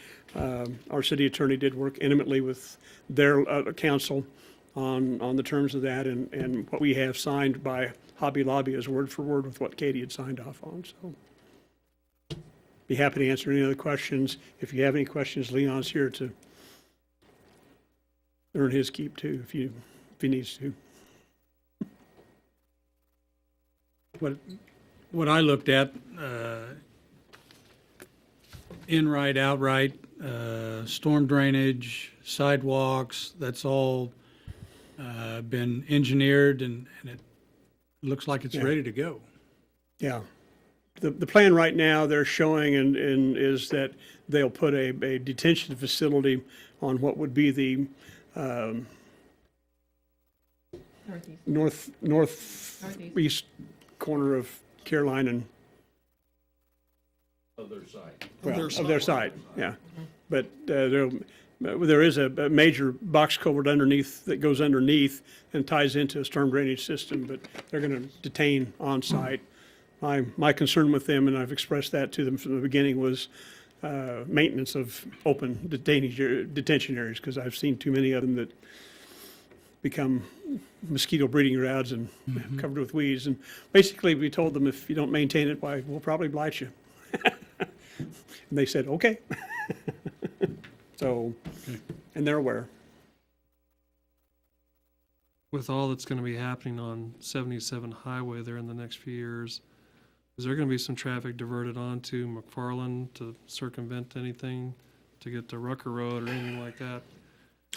Our city attorney did work intimately with their counsel on the terms of that, and what we have signed by Hobby Lobby is word for word with what Katie had signed off on. So be happy to answer any other questions. If you have any questions, Leon's here to earn his keep too, if he needs to. What I looked at, in right, out right, storm drainage, sidewalks, that's all been engineered, and it looks like it's ready to go. Yeah. The plan right now they're showing is that they'll put a detention facility on what would be the northeast corner of Caroline Of their site. Well, of their site, yeah. But there is a major box culvert underneath that goes underneath and ties into a storm drainage system, but they're going to detain on site. My concern with them, and I've expressed that to them from the beginning, was maintenance of open detention areas, because I've seen too many of them that become mosquito breeding grounds and covered with weeds. And basically, we told them, if you don't maintain it, why, we'll probably blight you. And they said, okay. So, and they're aware. With all that's going to be happening on 77 Highway there in the next few years, is there going to be some traffic diverted onto McFarland to circumvent anything to get to Rucker Road or anything like that?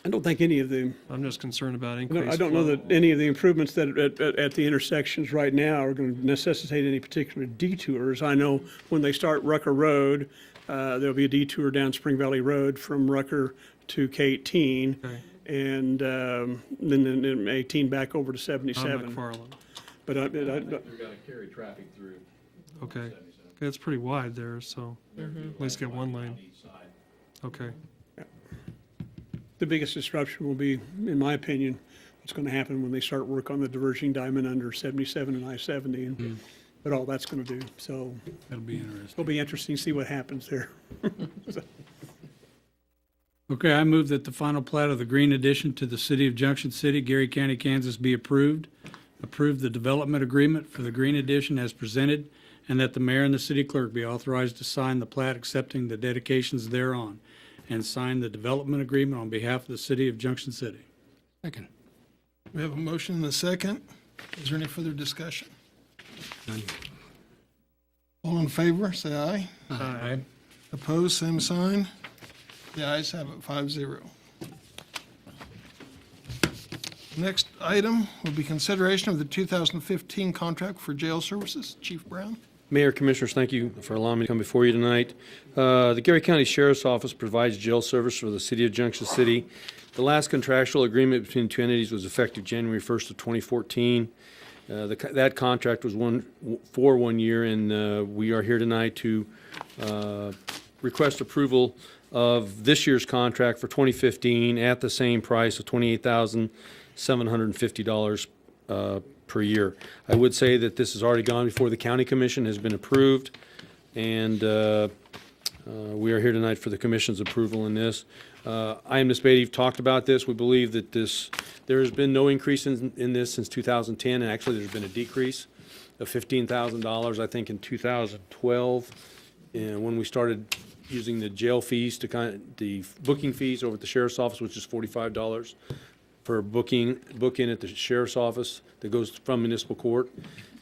I don't think any of the, I'm just concerned about increased I don't know flow. that any of the improvements that at the intersections right now are going to necessitate any particular detours. I know when they start Rucker Road, there'll be a detour down Spring Valley Road from Rucker to K-18. Okay. And then 18 back over to 77. On McFarland. But They're going to carry traffic through. Okay. Okay, it's pretty wide there, so at least get one lane. Okay. the biggest disruption will be, in my opinion, what's going to happen when they start work on the diverging diamond under 77 and I-70 and what all that's going to do. So That'll be interesting. it'll be interesting to see what happens there. So, Okay, I move that the final plat of the Green Addition to the City of Junction City, Gary County, Kansas be approved. Approve the development agreement for the Green Addition as presented, and that the mayor and the city clerk be authorized to sign the plat accepting the dedications thereon, and sign the development agreement on behalf of the City of Junction City. Second. We have a motion and a second. Is there any further discussion? None. All in favor, say aye. Aye. Opposed, same sign. The ayes have it, 5-0. Next item will be consideration of the 2015 contract for jail services. Chief Brown. Mayor, Commissioners, thank you for allowing me to come before you tonight. The Gary County Sheriff's Office provides jail service for the City of Junction City. The last contractual agreement between the two entities was effective January 1st of 2014. That contract was for 1 year, and we are here tonight to request approval of this year's contract for 2015 at the same price of $28,750 per year. I would say that this has already gone before the county commission, has been approved, and we are here tonight for the commission's approval in this. I and Ms. Beatty have talked about this. We believe that there has been no increase in this since 2010, and actually there's been a decrease of $15,000, I think, in 2012, and when we started using the jail fees to the booking fees over at the sheriff's office, which is $45 for book in at the sheriff's office that goes from municipal court.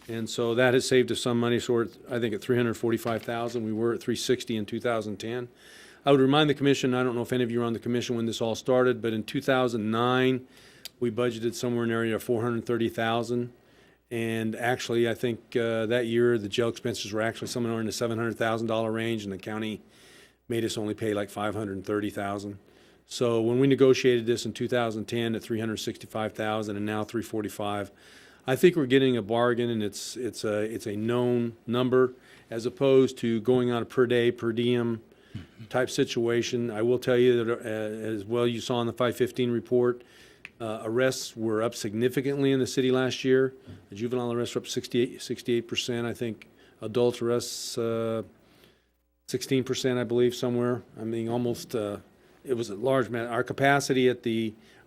And so that has saved us some money. So we're, I think, at $345,000. We were at $360 in 2010. I would remind the commission, I don't know if any of you were on the commission when this all started, but in 2009, we budgeted somewhere in the area of $430,000. And actually, I think that year, the jail expenses were actually somewhere in the $700,000 range, and the county made us only pay like $530,000. So when we negotiated this in 2010 at $365,000 and now $345,000, I think we're getting a bargain, and it's a known number as opposed to going on a per day, per diem type situation. I will tell you that as well, you saw in the 515 report, arrests were up significantly in the city last year. The juvenile arrests were up 68%. I think adult arrests 16%, I believe, somewhere. I mean, almost, it was a large amount. Our capacity or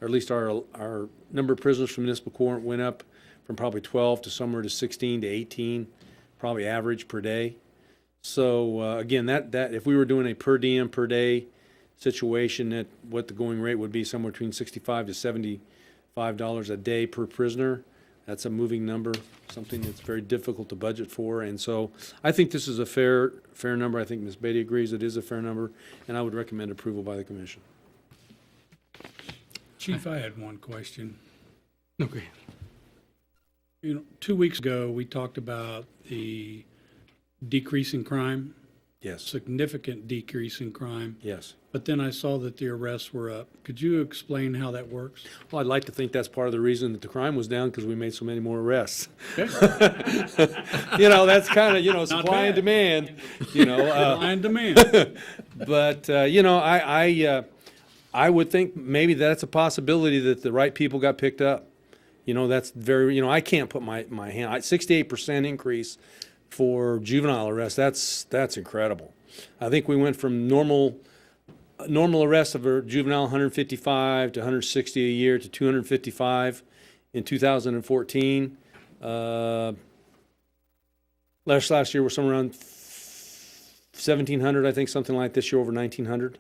at least our number of prisoners from municipal court went up from probably 12 to somewhere to 16 to 18, probably average per day. So, again, that if we were doing a per diem, per day situation, that what the going rate would be somewhere between $65 to $75 a day per prisoner. That's a moving number, something that's very difficult to budget for. And so I think this is a fair number. I think Ms. Beatty agrees it is a fair number, and I would recommend approval by the commission. Chief, I had one question. Okay. 2 weeks ago, we talked about the decrease in crime Yes. significant decrease in crime. Yes. But then I saw that the arrests were up. Could you explain how that works? Well, I'd like to think that's part of the reason that the crime was down, because we made so many more arrests. You know, that's kind of, you know, supply and demand, you know. Supply and demand. But, you know, I would think maybe that's a possibility that the right people got picked up. You know, that's very, you know, I can't put my hand, 68% increase for juvenile arrests, that's incredible. I think we went from normal arrests of a juvenile 155 to 160 a year to 255 in 2014. Last year was somewhere around 1,700, I think, something like this year, over 1,900.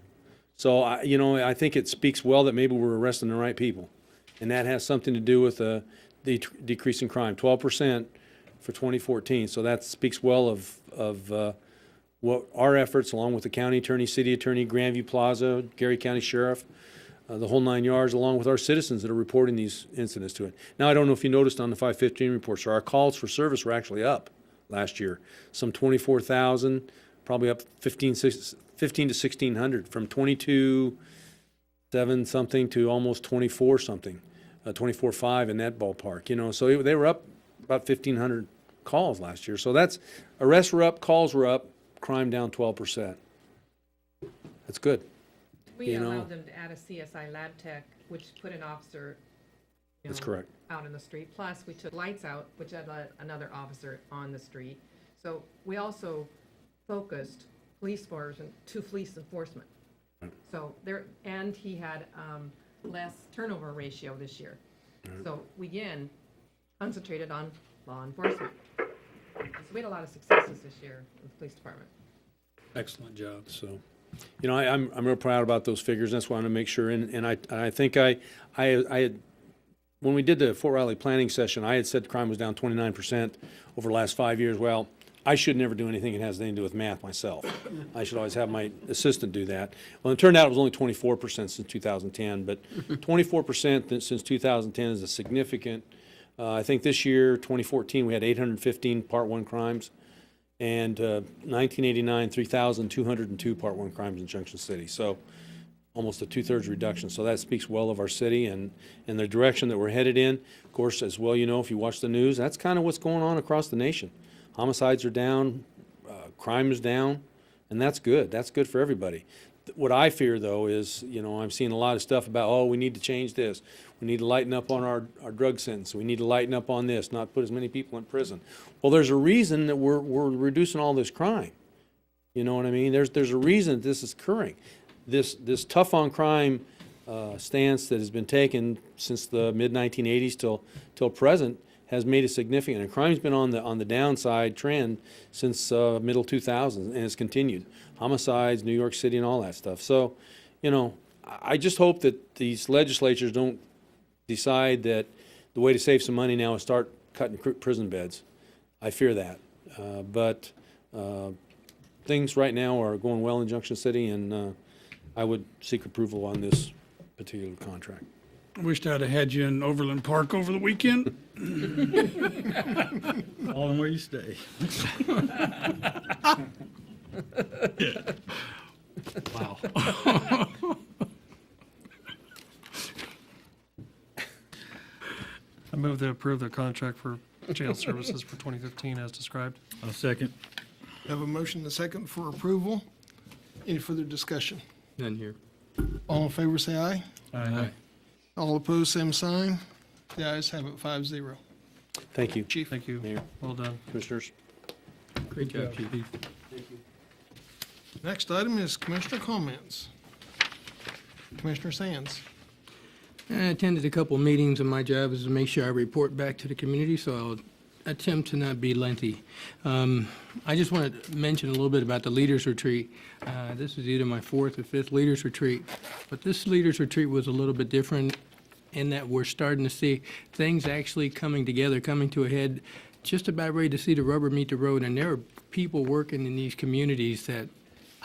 So, you know, I think it speaks well that maybe we're arresting the right people. And that has something to do with the decrease in crime, 12% for 2014. So that speaks well of what our efforts, along with the county attorney, city attorney, Grandview Plaza, Gary County Sheriff, the whole 9 yards, along with our citizens that are reporting these incidents to it. Now, I don't know if you noticed on the 515 report, so our calls for service were actually up last year. Some 24,000, probably up 15 to 1,600, from 22.7 something to almost 24 something, 24.5 in that ballpark. You know, so they were up about 1,500 calls last year. So that's, arrests were up, calls were up, crime down 12%. That's good. We You know. allowed them to add a CSI lab tech, which put an officer, you That's know, correct. out in the street. Plus, we took lights out, which had another officer on the street. So we also focused police force to police enforcement. So there, and he had less turnover ratio this year. So we again concentrated on law enforcement. So we had a lot of successes this year with the police department. Excellent job. So, you know, I'm real proud about those figures. That's why I want to make sure. And I think I had, when we did the Fort Riley planning session, I had said crime was down 29% over the last 5 years. Well, I should never do anything that has anything to do with math myself. I should always have my assistant do that. Well, it turned out it was only 24% since 2010, but 24% since 2010 is a significant. I think this year, 2014, we had 815 Part 1 crimes, and 1989, 3,202 Part 1 crimes in Junction City. So almost a 2/3 reduction. So that speaks well of our city and the direction that we're headed in. Of course, as well, you know, if you watch the news, that's kind of what's going on across the nation. Homicides are down, crime is down, and that's good. That's good for everybody. What I fear, though, is, you know, I'm seeing a lot of stuff about, oh, we need to change this. We need to lighten up on our drug sentence. We need to lighten up on this, not put as many people in prison. Well, there's a reason that we're reducing all this crime. You know what I mean? There's a reason that this is occurring. This tough on crime stance that has been taken since the mid-1980s till present has made it significant. And crime's been on the downside trend since middle 2000s, and it's continued. Homicides, New York City, and all that stuff. So, you know, I just hope that these legislatures don't decide that the way to save some money now is start cutting prison beds. I fear that. But things right now are going well in Junction City, and I would seek approval on this particular contract. I wished I'd have had you in Overland Park over the weekend. All in where you stay. Wow. I move to approve the contract for jail services for 2015 as described. I'll second. Have a motion and a second for approval. Any further discussion? None here. All in favor, say aye. Aye. All opposed, same sign. The ayes have it, 5-0. Thank you. Chief. Thank you. Mayor. Well done. Commissioners. Great job, Chief. Next item is commissioner comments. Commissioner Sands. I attended a couple meetings, and my job is to make sure I report back to the community, so I'll attempt to not be lengthy. I just want to mention a little bit about the Leaders Retreat. This is either my 4th or 5th Leaders Retreat, but this Leaders Retreat was a little bit different in that we're starting to see things actually coming together, coming to a head, just about ready to see the rubber meet the road, and there are people working in these communities that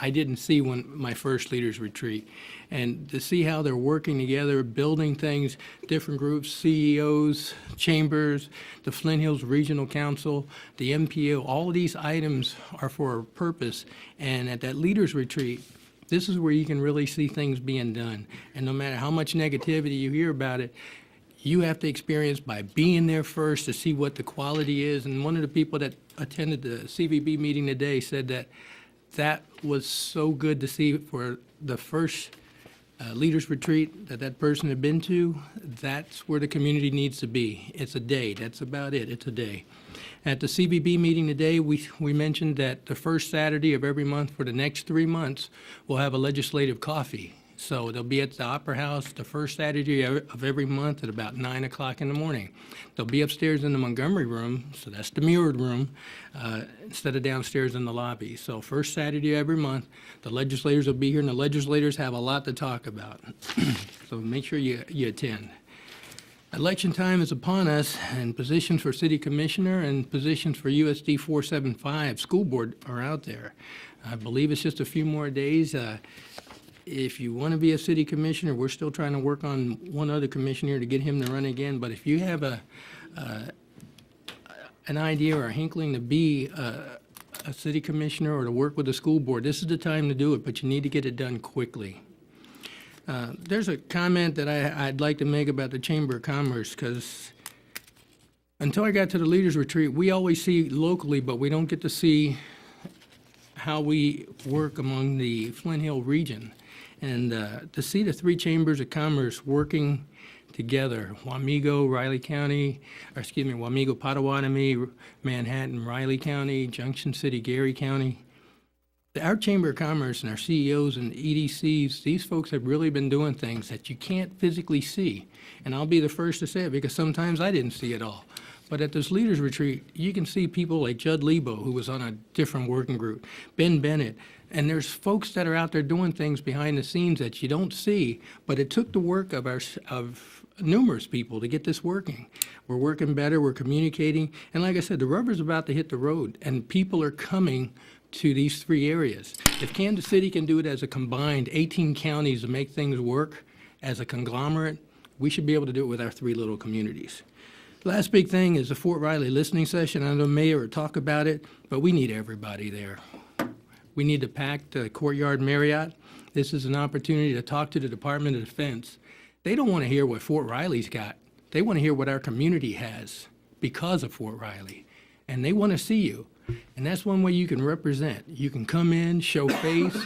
I didn't see when my first leaders retreat. And to see how they're working together, building things, different groups, CEOs, chambers, the Flint Hills Regional Council, the MPO, all of these items are for a purpose. And at that leaders retreat, this is where you can really see things being done. And no matter how much negativity you hear about it, you have to experience by being there first to see what the quality is. And one of the people that attended the CVB meeting today said that that was so good to see for the first leaders retreat that person had been to. That's where the community needs to be. It's a day. That's about it. It's a day. At the CVB meeting today, we mentioned that the first Saturday of every month for the next 3 months, we'll have a legislative coffee. So they'll be at the Opera House the first Saturday of every month at about 9 o'clock in the morning. They'll be upstairs in the Montgomery room, so that's the mirrored room, instead of downstairs in the lobby. So first Saturday every month, the legislators will be here, and the legislators have a lot to talk about. So make sure you attend. Election time is upon us, and positions for city commissioner and positions for USD 475 school board are out there. I believe it's just a few more days. If you want to be a city commissioner, we're still trying to work on one other commissioner to get him to run again. But if you have an idea or a hinkling to be a city commissioner or to work with the school board, this is the time to do it, but you need to get it done quickly. There's a comment that I'd like to make about the Chamber of Commerce, because until I got to the Leaders Retreat, we always see locally, but we don't get to see how we work among the Flint Hill region. And to see the 3 chambers of commerce working together, Wamego, Wamego, Potawatomi, Manhattan, Riley County, Junction City, Gary County. Our Chamber of Commerce and our CEOs and EDCs, these folks have really been doing things that you can't physically see. And I'll be the first to say it, because sometimes I didn't see it all. But at this leaders retreat, you can see people like Judd Lebo, who was on a different working group, Ben Bennett, and there's folks that are out there doing things behind the scenes that you don't see, but it took the work of numerous people to get this working. We're working better, we're communicating, and like I said, the rubber's about to hit the road, and people are coming to these 3 areas. If Kansas City can do it as a combined 18 counties to make things work as a conglomerate, we should be able to do it with our 3 little communities. Last big thing is the Fort Riley listening session. I know the mayor will talk about it, but we need everybody there. We need to pack the Courtyard Marriott. This is an opportunity to talk to the Department of Defense. They don't want to hear what Fort Riley's got. They want to hear what our community has because of Fort Riley. And they want to see you. And that's one way you can represent. You can come in, show face.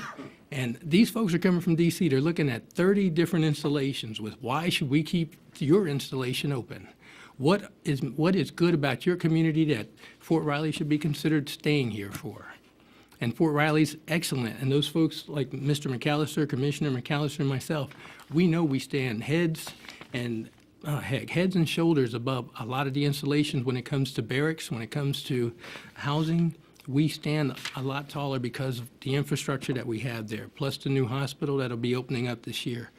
And these folks are coming from D.C. They're looking at 30 different installations with why should we keep your installation open? What is good about your community that Fort Riley should be considered staying here for? And Fort Riley's excellent. And those folks like Mr. McAllister, Commissioner McAllister, and myself, we know we stand heads and shoulders above a lot of the installations when it comes to barracks, when it comes to housing. We stand a lot taller because of the infrastructure that we have there, plus the new hospital that'll be opening up this year.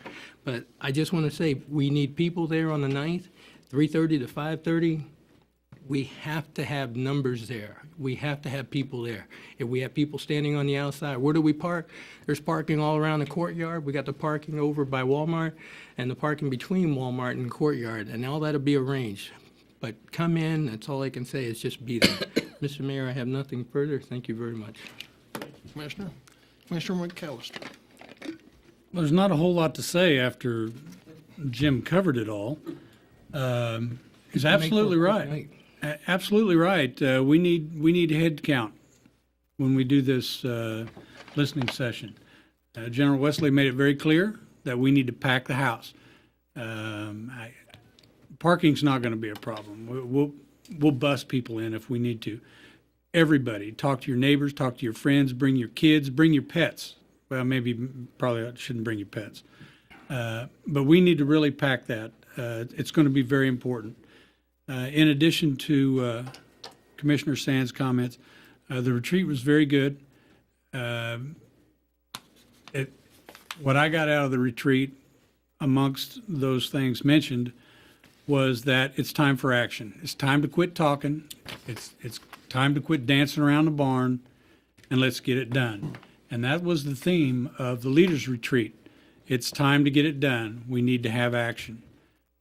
But I just want to say, we need people there on the 9th, 3:30 to 5:30. We have to have numbers there. We have to have people there. If we have people standing on the outside, where do we park? There's parking all around the courtyard. We got the parking over by Walmart and the parking between Walmart and Courtyard, and all that'll be arranged. But come in, that's all I can say, is just be there. Mr. Mayor, I have nothing further. Thank you very much. Commissioner McAllister. Well, there's not a whole lot to say after Jim covered it all. He's absolutely right. Absolutely right. We need head count when we do this listening session. General Wesley made it very clear that we need to pack the house. Parking's not going to be a problem. We'll bus people in if we need to. Everybody, talk to your neighbors, talk to your friends, bring your kids, bring your pets. Well, probably I shouldn't bring your pets. But we need to really pack that. It's going to be very important. In addition to Commissioner Sands' comments, the retreat was very good. What I got out of the retreat, amongst those things mentioned, was that it's time for action. It's time to quit talking. It's time to quit dancing around the barn, and let's get it done. And that was the theme of the leaders retreat. It's time to get it done. We need to have action.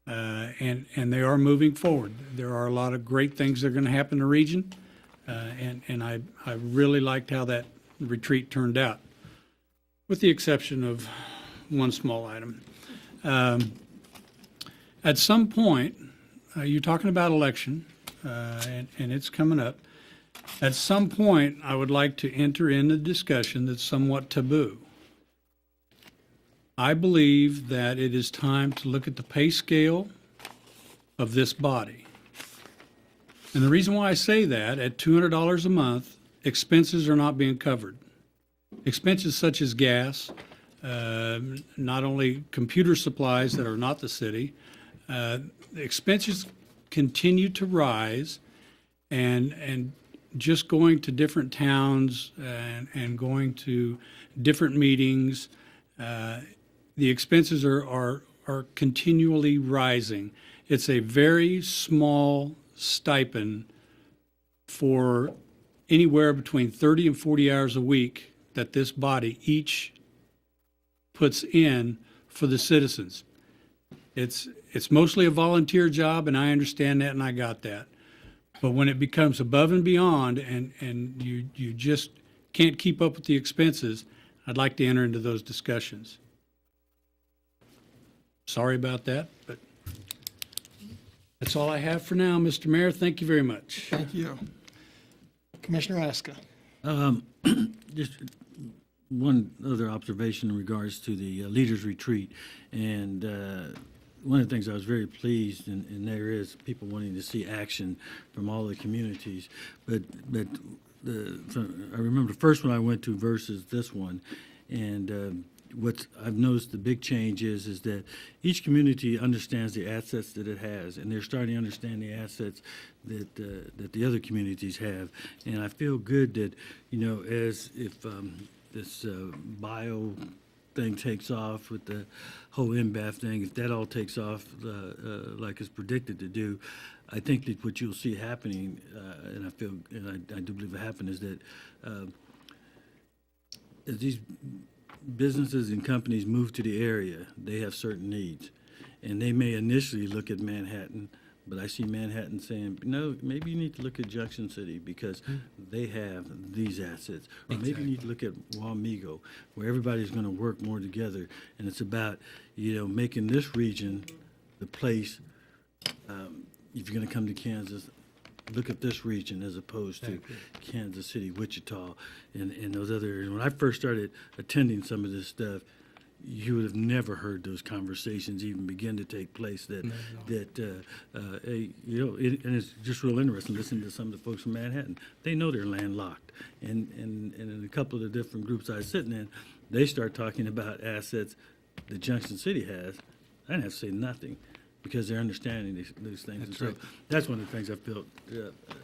And they are moving forward. There are a lot of great things that are going to happen in the region. And I really liked how that retreat turned out, with the exception of one small item. At some point, you're talking about election, and it's coming up. At some point, I would like to enter in a discussion that's somewhat taboo. I believe that it is time to look at the pay scale of this body. And the reason why I say that, at $200 a month, expenses are not being covered. Expenses such as gas, not only computer supplies that are not the city, expenses continue to rise, and just going to different towns and going to different meetings, the expenses are continually rising. It's a very small stipend for anywhere between 30 and 40 hours a week that this body each puts in for the citizens. It's mostly a volunteer job, and I understand that, and I got that. But when it becomes above and beyond, and you just can't keep up with the expenses, I'd like to enter into those discussions. Sorry about that, but that's all I have for now, Mr. Mayor. Thank you very much. Thank you. Commissioner Aska. Just one other observation in regards to the leaders retreat, and one of the things I was very pleased, and there is people wanting to see action from all the communities, but I remember the first one I went to versus this one, and what I've noticed the big change is that each community understands the assets that it has, and they're starting to understand the assets that the other communities have. And I feel good that, as if this bio thing takes off with the whole MBAF thing, if that all takes off like it's predicted to do, I think that what you'll see happening, and I do believe it happened, is that as these businesses and companies move to the area, they have certain needs. And they may initially look at Manhattan, but I see Manhattan saying, no, maybe you need to look at Junction City because they have these assets. Or maybe you need to look at Wamego, where everybody's going to work more together. And it's about, making this region the place, if you're going to come to Kansas, look at this region as opposed to Kansas City, Wichita, and those other areas. When I first started attending some of this stuff, you would have never heard those conversations even begin to take place. And it's just real interesting listening to some of the folks from Manhattan. They know they're landlocked, and in a couple of the different groups I was sitting in, they start talking about assets that Junction City has. I didn't have to say nothing, because they're understanding these things. That's and so that's one of the things I felt,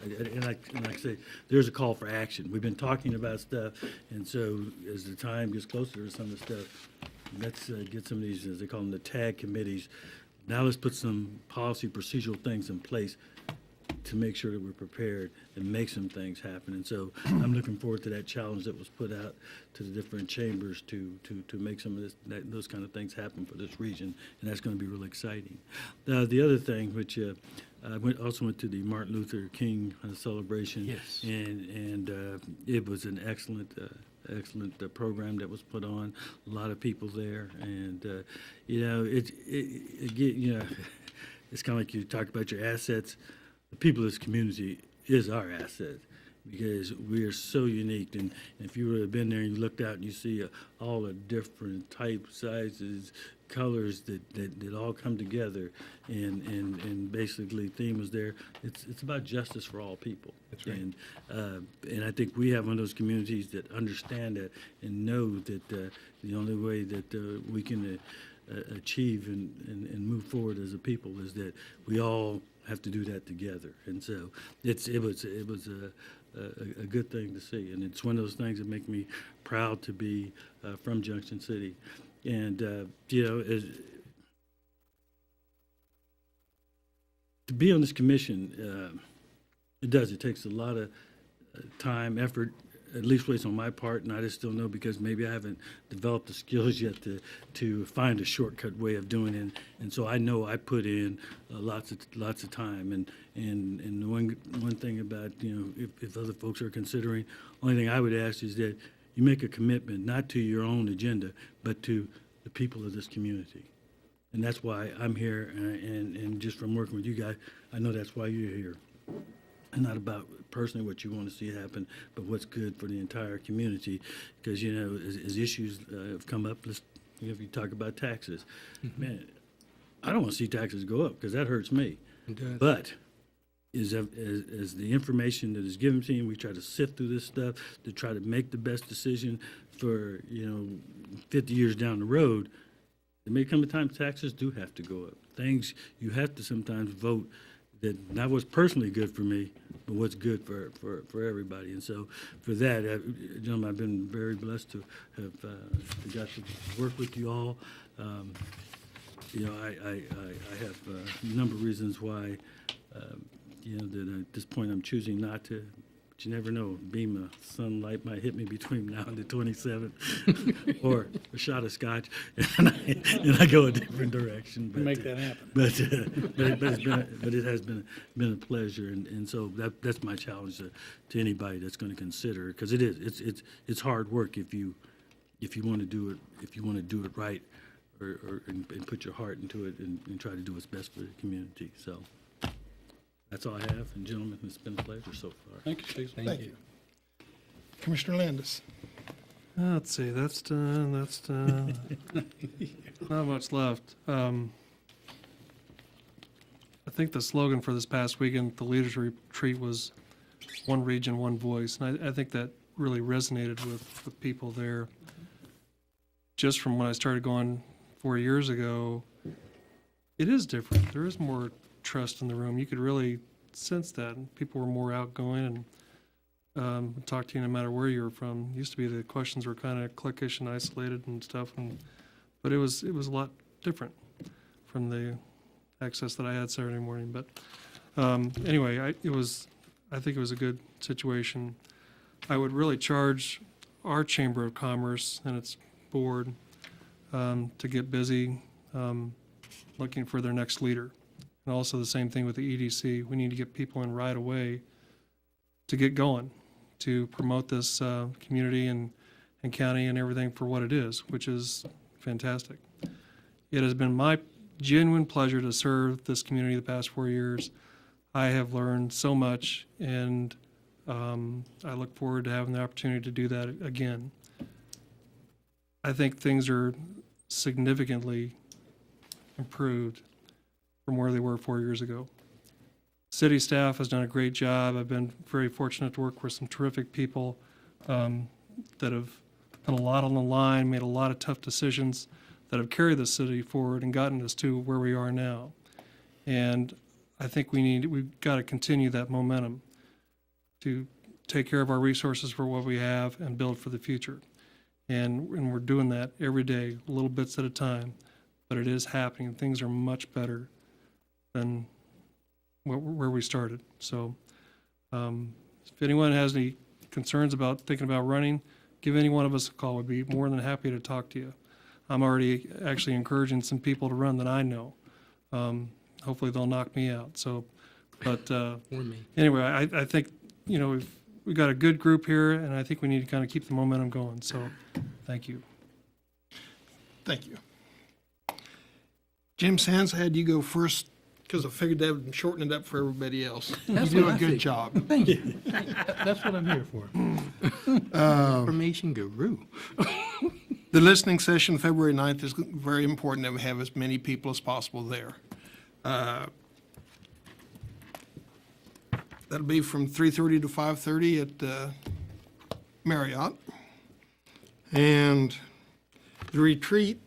and like I say, there's a call for action. We've been talking about stuff, and so as the time gets closer to some of the stuff, let's get some of these, as they call them, the tag committees. Now let's put some policy procedural things in place to make sure that we're prepared and make some things happen. And so I'm looking forward to that challenge that was put out to the different chambers to make some of those kind of things happen for this region, and that's going to be really exciting. The other thing, which I also went to the Martin Luther King celebration, Yes. and it was an excellent program that was put on. A lot of people there, and it's kind of like you talked about your assets. The people of this community is our asset, because we are so unique. And if you would have been there and you looked out and you see all the different types, sizes, colors that all come together, and basically theme was there. It's about justice for all people. That's right. And I think we have one of those communities that understand that and know that the only way that we can achieve and move forward as a people is that we all have to do that together. And so it was a good thing to see, and it's one of those things that make me proud to be from Junction City. And to be on this commission, it takes a lot of time, effort, at least place on my part, and I just don't know because maybe I haven't developed the skills yet to find a shortcut way of doing it. And so I know I put in lots of time. And the one thing about, if other folks are considering, only thing I would ask is that you make a commitment not to your own agenda, but to the people of this community. And that's why I'm here, and just from working with you guys, I know that's why you're here. And not about personally what you want to see happen, but what's good for the entire community. Because, as issues have come up, if you talk about taxes, man, I don't want to see taxes go up because that hurts me. It does. But as the information that is given to you, we try to sift through this stuff to try to make the best decision for, 50 years down the road. There may come a time taxes do have to go up. Things you have to sometimes vote that not what's personally good for me, but what's good for everybody. And so for that, gentlemen, I've been very blessed to have got to work with you all. I have a number of reasons why, that at this point I'm choosing not to. But you never know. A beam of sunlight might hit me between now and the 27th, or a shot of scotch, and I go a different direction. But, Make that happen. But it has been a pleasure, and so that's my challenge to anybody that's going to consider, because it's hard work if you want to do it right, and put your heart into it and try to do what's best for the community. So. That's all I have, and gentlemen, it's been a pleasure so far. Thank you, Steve. Thank you. Commissioner Landis. Let's see, that's done. Not much left. I think the slogan for this past weekend, the Leaders Retreat, was one region, one voice. And I think that really resonated with people there. Just from when I started going 4 years ago, it is different. There is more trust in the room. You could really sense that. People were more outgoing and talk to you no matter where you were from. Used to be the questions were kind of cliquish and isolated and stuff, but it was a lot different from the access that I had Saturday morning. But anyway, I think it was a good situation. I would really charge our Chamber of Commerce and its board to get busy looking for their next leader. And also the same thing with the EDC. We need to get people in right away to get going, to promote this community and county and everything for what it is, which is fantastic. It has been my genuine pleasure to serve this community the past 4 years. I have learned so much, and I look forward to having the opportunity to do that again. I think things are significantly improved from where they were 4 years ago. City staff has done a great job. I've been very fortunate to work with some terrific people that have put a lot on the line, made a lot of tough decisions that have carried the city forward and gotten us to where we are now. And I think we've got to continue that momentum to take care of our resources for what we have and build for the future. And we're doing that every day, little bits at a time, but it is happening. Things are much better than where we started. So if anyone has any concerns about thinking about running, give any one of us a call. We'd be more than happy to talk to you. I'm already actually encouraging some people to run that I know. Hopefully they'll knock me out. So, but anyway, I think, we've got a good group here, and I think we need to kind of keep the momentum going. So thank you. Thank you. Jim Sands, I had you go first because I figured that would shorten it up for everybody else. You do a good job. Thank you. That's what I'm here for. Information guru. The listening session, February 9th, is very important that we have as many people as possible there. That'll be from 3:30 to 5:30 at Marriott. And the retreat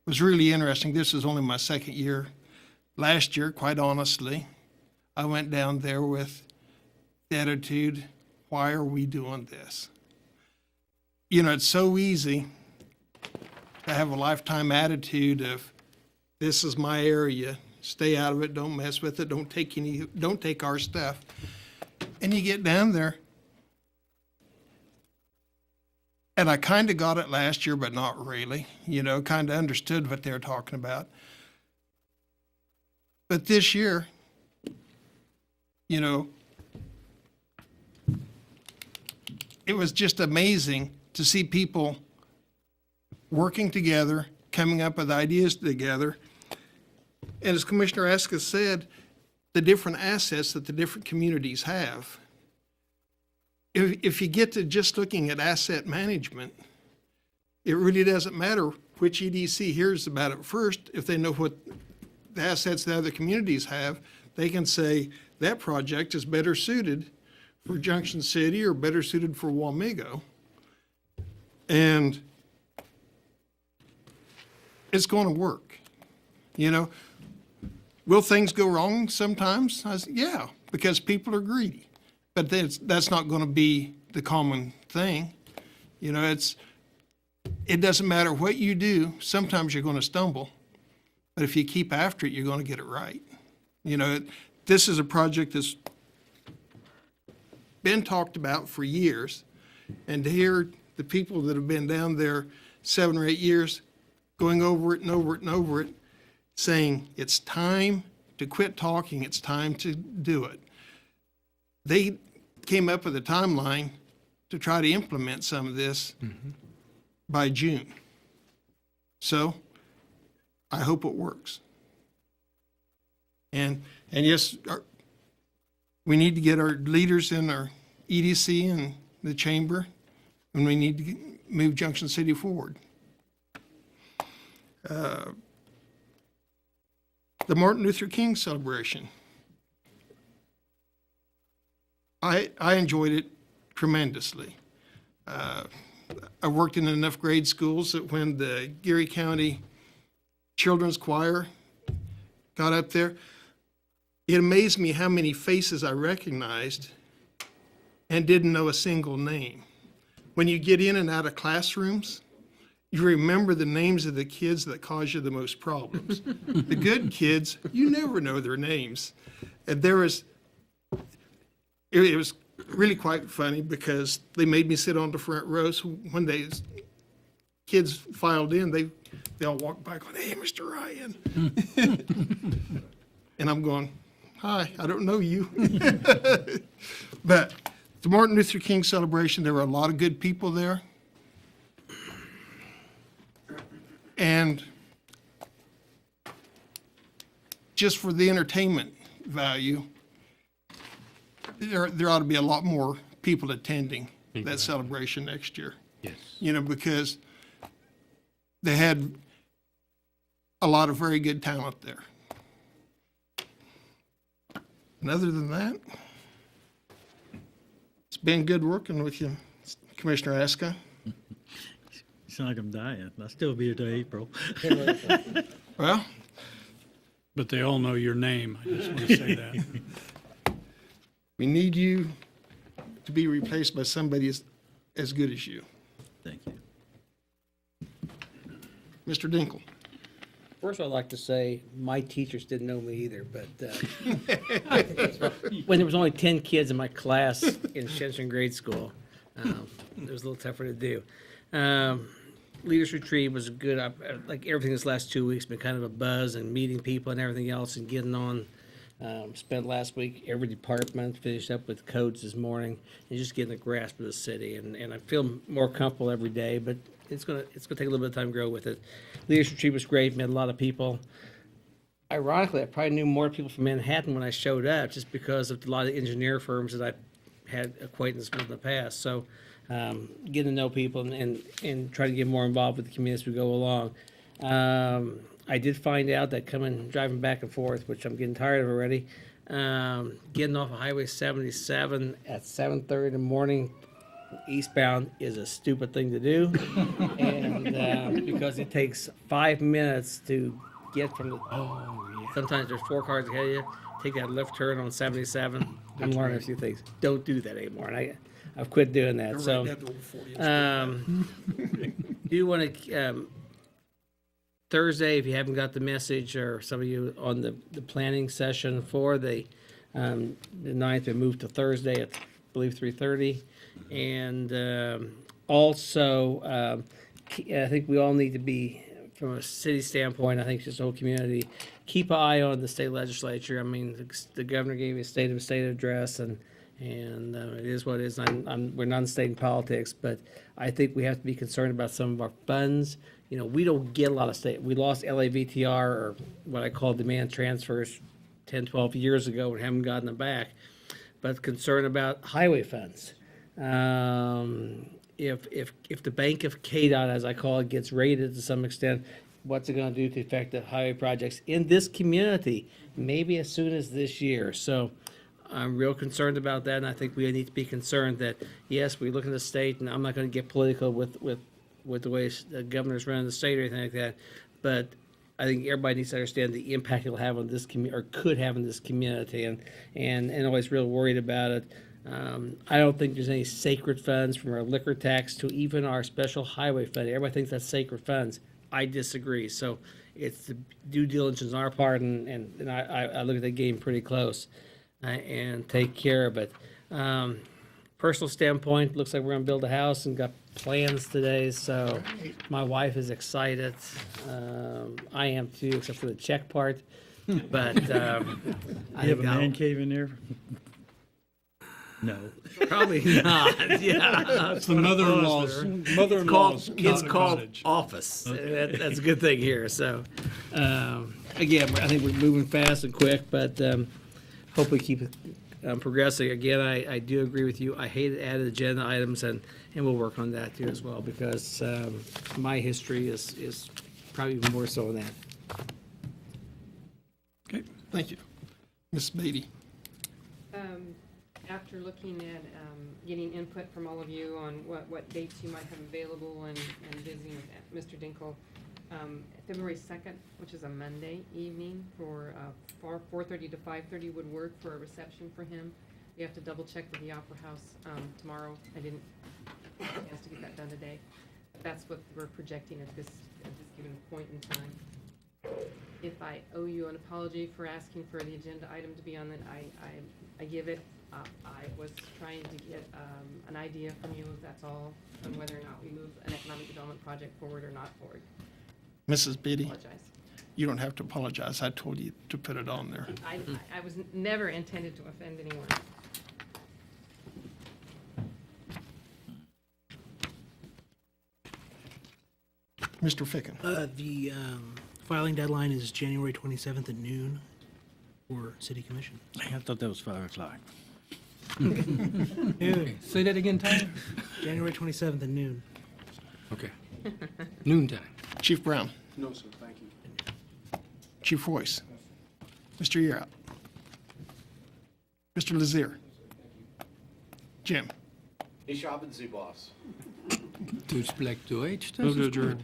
was really interesting. This is only my second year. Last year, quite honestly, I went down there with the attitude, why are we doing this? It's so easy to have a lifetime attitude of, this is my area, stay out of it, don't mess with it, don't take our stuff. And you get down there, And I kind of got it last year, but not really, kind of understood what they were talking about. But this year, it was just amazing to see people working together, coming up with ideas together. And as Commissioner Aska said, the different assets that the different communities have. If you get to just looking at asset management, it really doesn't matter which EDC hears about it first. If they know what the assets the other communities have, they can say that project is better suited for Junction City or better suited for Wamego. And it's going to work. Will things go wrong sometimes? Yeah, because people are greedy. But that's not going to be the common thing. It doesn't matter what you do. Sometimes you're going to stumble. But if you keep after it, you're going to get it right. This is a project that's been talked about for years. And to hear the people that have been down there 7 or 8 years going over it and over it and over it, saying it's time to quit talking, it's time to do it. They came up with a timeline to try to implement some of this by June. So I hope it works. And yes, we need to get our leaders in our EDC and the chamber, and we need to move Junction City forward. The Martin Luther King celebration. I enjoyed it tremendously. I worked in enough grade schools that when the Geary County Children's Choir got up there, it amazed me how many faces I recognized and didn't know a single name. When you get in and out of classrooms, you remember the names of the kids that cause you the most problems. The good kids, you never know their names. And it was really quite funny because they made me sit on the front row. So when kids filed in, they all walked by going, "Hey, Mr. Ryan." And I'm going, "Hi, I don't know you." But the Martin Luther King celebration, there were a lot of good people there. And just for the entertainment value, there ought to be a lot more people attending that celebration next year. Yes. Because they had a lot of very good talent there. And other than that, it's been good working with you, Commissioner Aska. You sound like I'm dying. I'll still be here till April. Well, But they all know your name. I just want to say that. we need you to be replaced by somebody as good as you. Thank you. Mr. Dinkle. First, I'd like to say my teachers didn't know me either, but when there was only 10 kids in my class in Junction grade school, it was a little tougher to do. Leaders Retreat was good. Like everything this last 2 weeks, been kind of a buzz and meeting people and everything else and getting on. Spent last week, every department, finished up with codes this morning and just getting a grasp of the city. And I feel more comfortable every day, but it's gonna take a little bit of time to grow with it. Leaders Retreat was great, met a lot of people. Ironically, I probably knew more people from Manhattan when I showed up just because of a lot of engineer firms that I had acquaintance with in the past. So getting to know people and try to get more involved with the community as we go along. I did find out that driving back and forth, which I'm getting tired of already, getting off of Highway 77 at 7:30 in the morning eastbound is a stupid thing to do. And because it takes 5 minutes to get from the, sometimes there's 4 cars ahead of you, take that left turn on 77. I'm learning a few things. Don't do that anymore. And I've quit doing that. So, do you want to, Thursday, if you haven't got the message, or some of you on the planning session for the 9th, it moved to Thursday at, I believe, 3:30. And also, I think we all need to be, from a city standpoint, I think just the whole community, keep an eye on the state legislature. I mean, the governor gave me a state address, and it is what it is. We're not in state politics, but I think we have to be concerned about some of our funds. You know, we don't get a lot of state. We lost LAVTR, or what I call demand transfers, 10, 12 years ago, and haven't gotten them back. But concern about highway funds. If the Bank of KDOT, as I call it, gets raided to some extent, what's it going to do to affect the highway projects in this community, maybe as soon as this year? So I'm real concerned about that, and I think we need to be concerned that, yes, we look at the state, and I'm not going to get political with the way the governor's running the state or anything like that, but I think everybody needs to understand the impact it'll have on this community, or could have in this community, and always real worried about it. I don't think there's any sacred funds, from our liquor tax to even our special highway fund. Everybody thinks that's sacred funds. I disagree. So it's the due diligence on our part, and I look at the game pretty close and take care of it. Personal standpoint, looks like we're going to build a house and got plans today, so my wife is excited. I am too, except for the check part. But I You have a think I'll- man cave in there? No. Probably not. Yeah, It's the mother-in-law's, mother-in-law's It's called cottage. office. That's a good thing here. So, again, I think we're moving fast and quick, but hopefully keep it progressing. Again, I do agree with you. I hate added agenda items, and we'll work on that too as well, because my history is probably even more so than that. Okay, thank you. Ms. Beatty. After looking at getting input from all of you on what dates you might have available, and visiting with Mr. Dinkle, February 2nd, which is a Monday evening, for 4:30 to 5:30 would work for a reception for him. We have to double check with the Opera House tomorrow. I didn't get a chance to get that done today. That's what we're projecting at this given point in time. If I owe you an apology for asking for the agenda item to be on it, I give it. I was trying to get an idea from you, if that's all, on whether or not we move an economic development project forward or not forward. Mrs. Beatty, Apologize. you don't have to apologize. I told you to put it on there. I was never intended to offend anyone. Mr. Ficken. The filing deadline is January 27th at noon for city commission. I thought that was 5 o'clock. Say that again, Tyler? January 27th at noon. Okay. Noontime. Chief Brown. No, sir, thank you. Chief Royce. Mr. Yearout. Mr. Lazier. Jim. Ich haben Sie, Boss. Du sprichst Deutsch? Move to adjourn.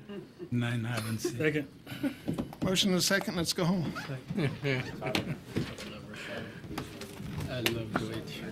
Nein, haben Sie. Second. Motion and a second. Let's go home. I love Deutsch.